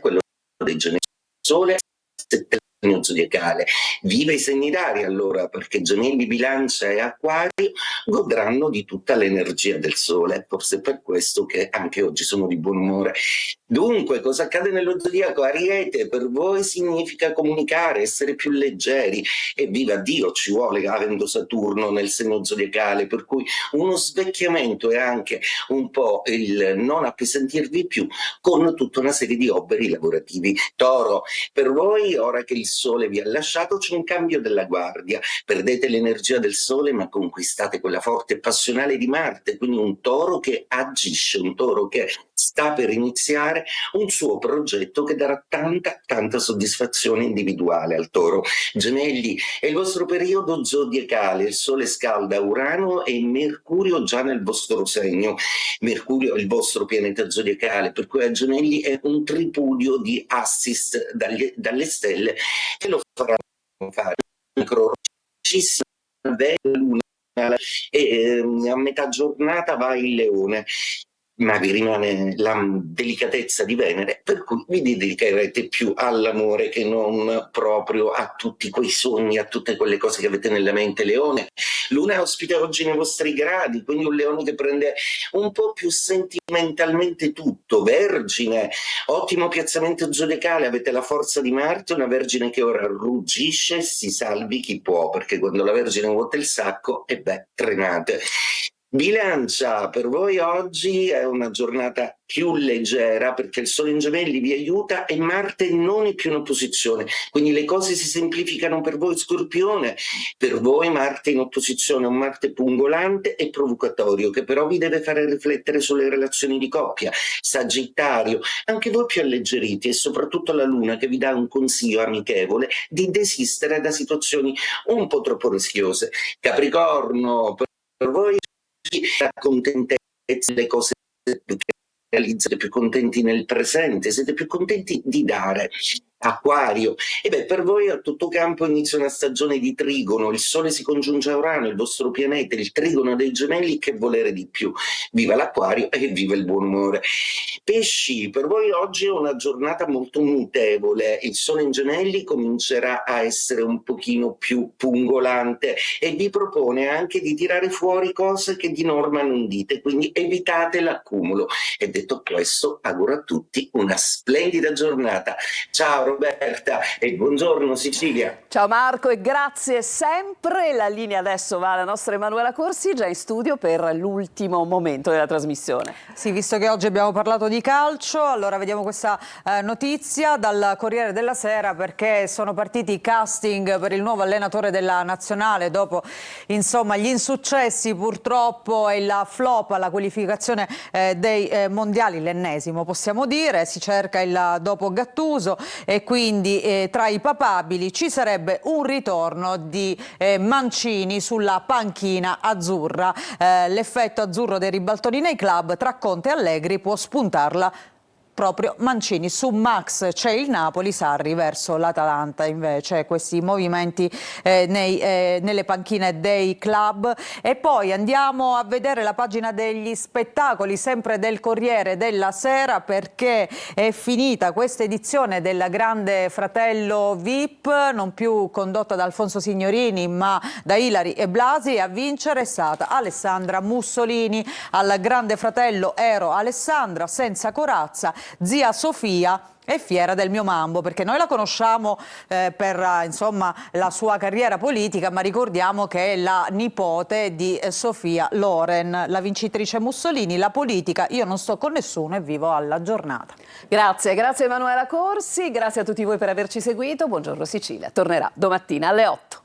quello dei Gemelli. Sole, segno zodiacale. Viva i segni rari allora, perché Gemelli, Bilancia e Acquario godranno di tutta l'energia del sole, forse per questo che anche oggi sono di buon umore. Dunque, cosa accade nello zodiaco? Ariete, per voi significa comunicare, essere più leggeri, e viva Dio ci vuole avendo Saturno nel segno zodiacale, per cui uno svecchiamento e anche un po' il non appesantirvi più con tutta una serie di obblighi lavorativi. Toro, per voi ora che il sole vi ha lasciato c'è un cambio della guardia, perdete l'energia del sole ma conquistate quella forte e passionale di Marte, quindi un toro che agisce, un toro che sta per iniziare un suo progetto che darà tanta soddisfazione individuale al toro. Gemelli, è il vostro periodo zodiacale, il sole scalda Urano e Mercurio già nel vostro segno. Mercurio è il vostro pianeta zodiacale, per cui a Gemelli è un tripudio di assist dalle stelle che lo faranno fare luna, e a metà giornata va il Leone. ma vi rimane la delicatezza di Venere, per cui vi dedicherete più all'amore che non proprio a tutti quei sogni, a tutte quelle cose che avete nella mente. Leone, Luna ospita oggi nei vostri gradi, quindi un leone che prende un po' più sentimentalmente tutto. Vergine, ottimo piazzamento zodiacale, avete la forza di Marte, una Vergine che ora ruggisce, si salvi chi può, perché quando la Vergine vuota il sacco, tremate. Bilancia, per voi oggi è una giornata più leggera perché il Sole in Gemelli vi aiuta e Marte non è più in opposizione, quindi le cose si semplificano per voi. Scorpione, per voi Marte in opposizione è un Marte pungolante e provocatorio che però vi deve fare riflettere sulle relazioni di coppia. Sagittario, anche voi più alleggeriti e soprattutto la Luna che vi dà un consiglio amichevole di desistere da situazioni un po' troppo rischiose. Capricorno, per voi la contentezza, le cose che realizzate, più contenti nel presente, siete più contenti di dare. Acquario, per voi a tutto campo inizia una stagione di trigono, il Sole si congiunge a Urano, il vostro pianeta, il trigono dei Gemelli, che volere di più. Viva l'Acquario e viva il buon umore. Pesci, per voi oggi è una giornata molto mutevole, il Sole in Gemelli comincerà a essere un pochino più pungolante e vi propone anche di tirare fuori cose che di norma non dite, quindi evitate l'accumulo. E detto questo, auguro a tutti una splendida giornata. Ciao Roberta e buongiorno Sicilia. Ciao Marco e grazie sempre. La linea adesso va alla nostra Emanuela Corsi, già in studio per l'ultimo momento della trasmissione. Sì, visto che oggi abbiamo parlato di calcio, allora vediamo questa notizia dal Corriere della Sera, perché sono partiti i casting per il nuovo allenatore della Nazionale dopo insomma gli insuccessi purtroppo e la flop alla qualificazione dei mondiali, l'ennesimo possiamo dire. Si cerca il dopo Gattuso e quindi tra i papabili ci sarebbe un ritorno di Mancini sulla panchina azzurra. L'effetto azzurro dei ribaltoni nei club tra Conte e Allegri può spuntarla proprio Mancini. Su Max c'è il Napoli, Sarri verso l'Atalanta invece, questi movimenti nelle panchine dei club. E poi andiamo a vedere la pagina degli spettacoli, sempre del Corriere della Sera, perché è finita questa edizione del Grande Fratello VIP, non più condotta da Alfonso Signorini ma da Ilari e Blasi, e a vincere è stata Alessandra Mussolini. Al Grande Fratello ero Alessandra, senza corazza, zia Sofia è fiera del mio mambo, perché noi la conosciamo per insomma la sua carriera politica, ma ricordiamo che è la nipote di Sofia Loren, la vincitrice Mussolini. La politica, io non sto con nessuno e vivo alla giornata. Grazie Emanuela Corsi, grazie a tutti voi per averci seguito. Buongiorno Sicilia, tornerà domattina alle 8.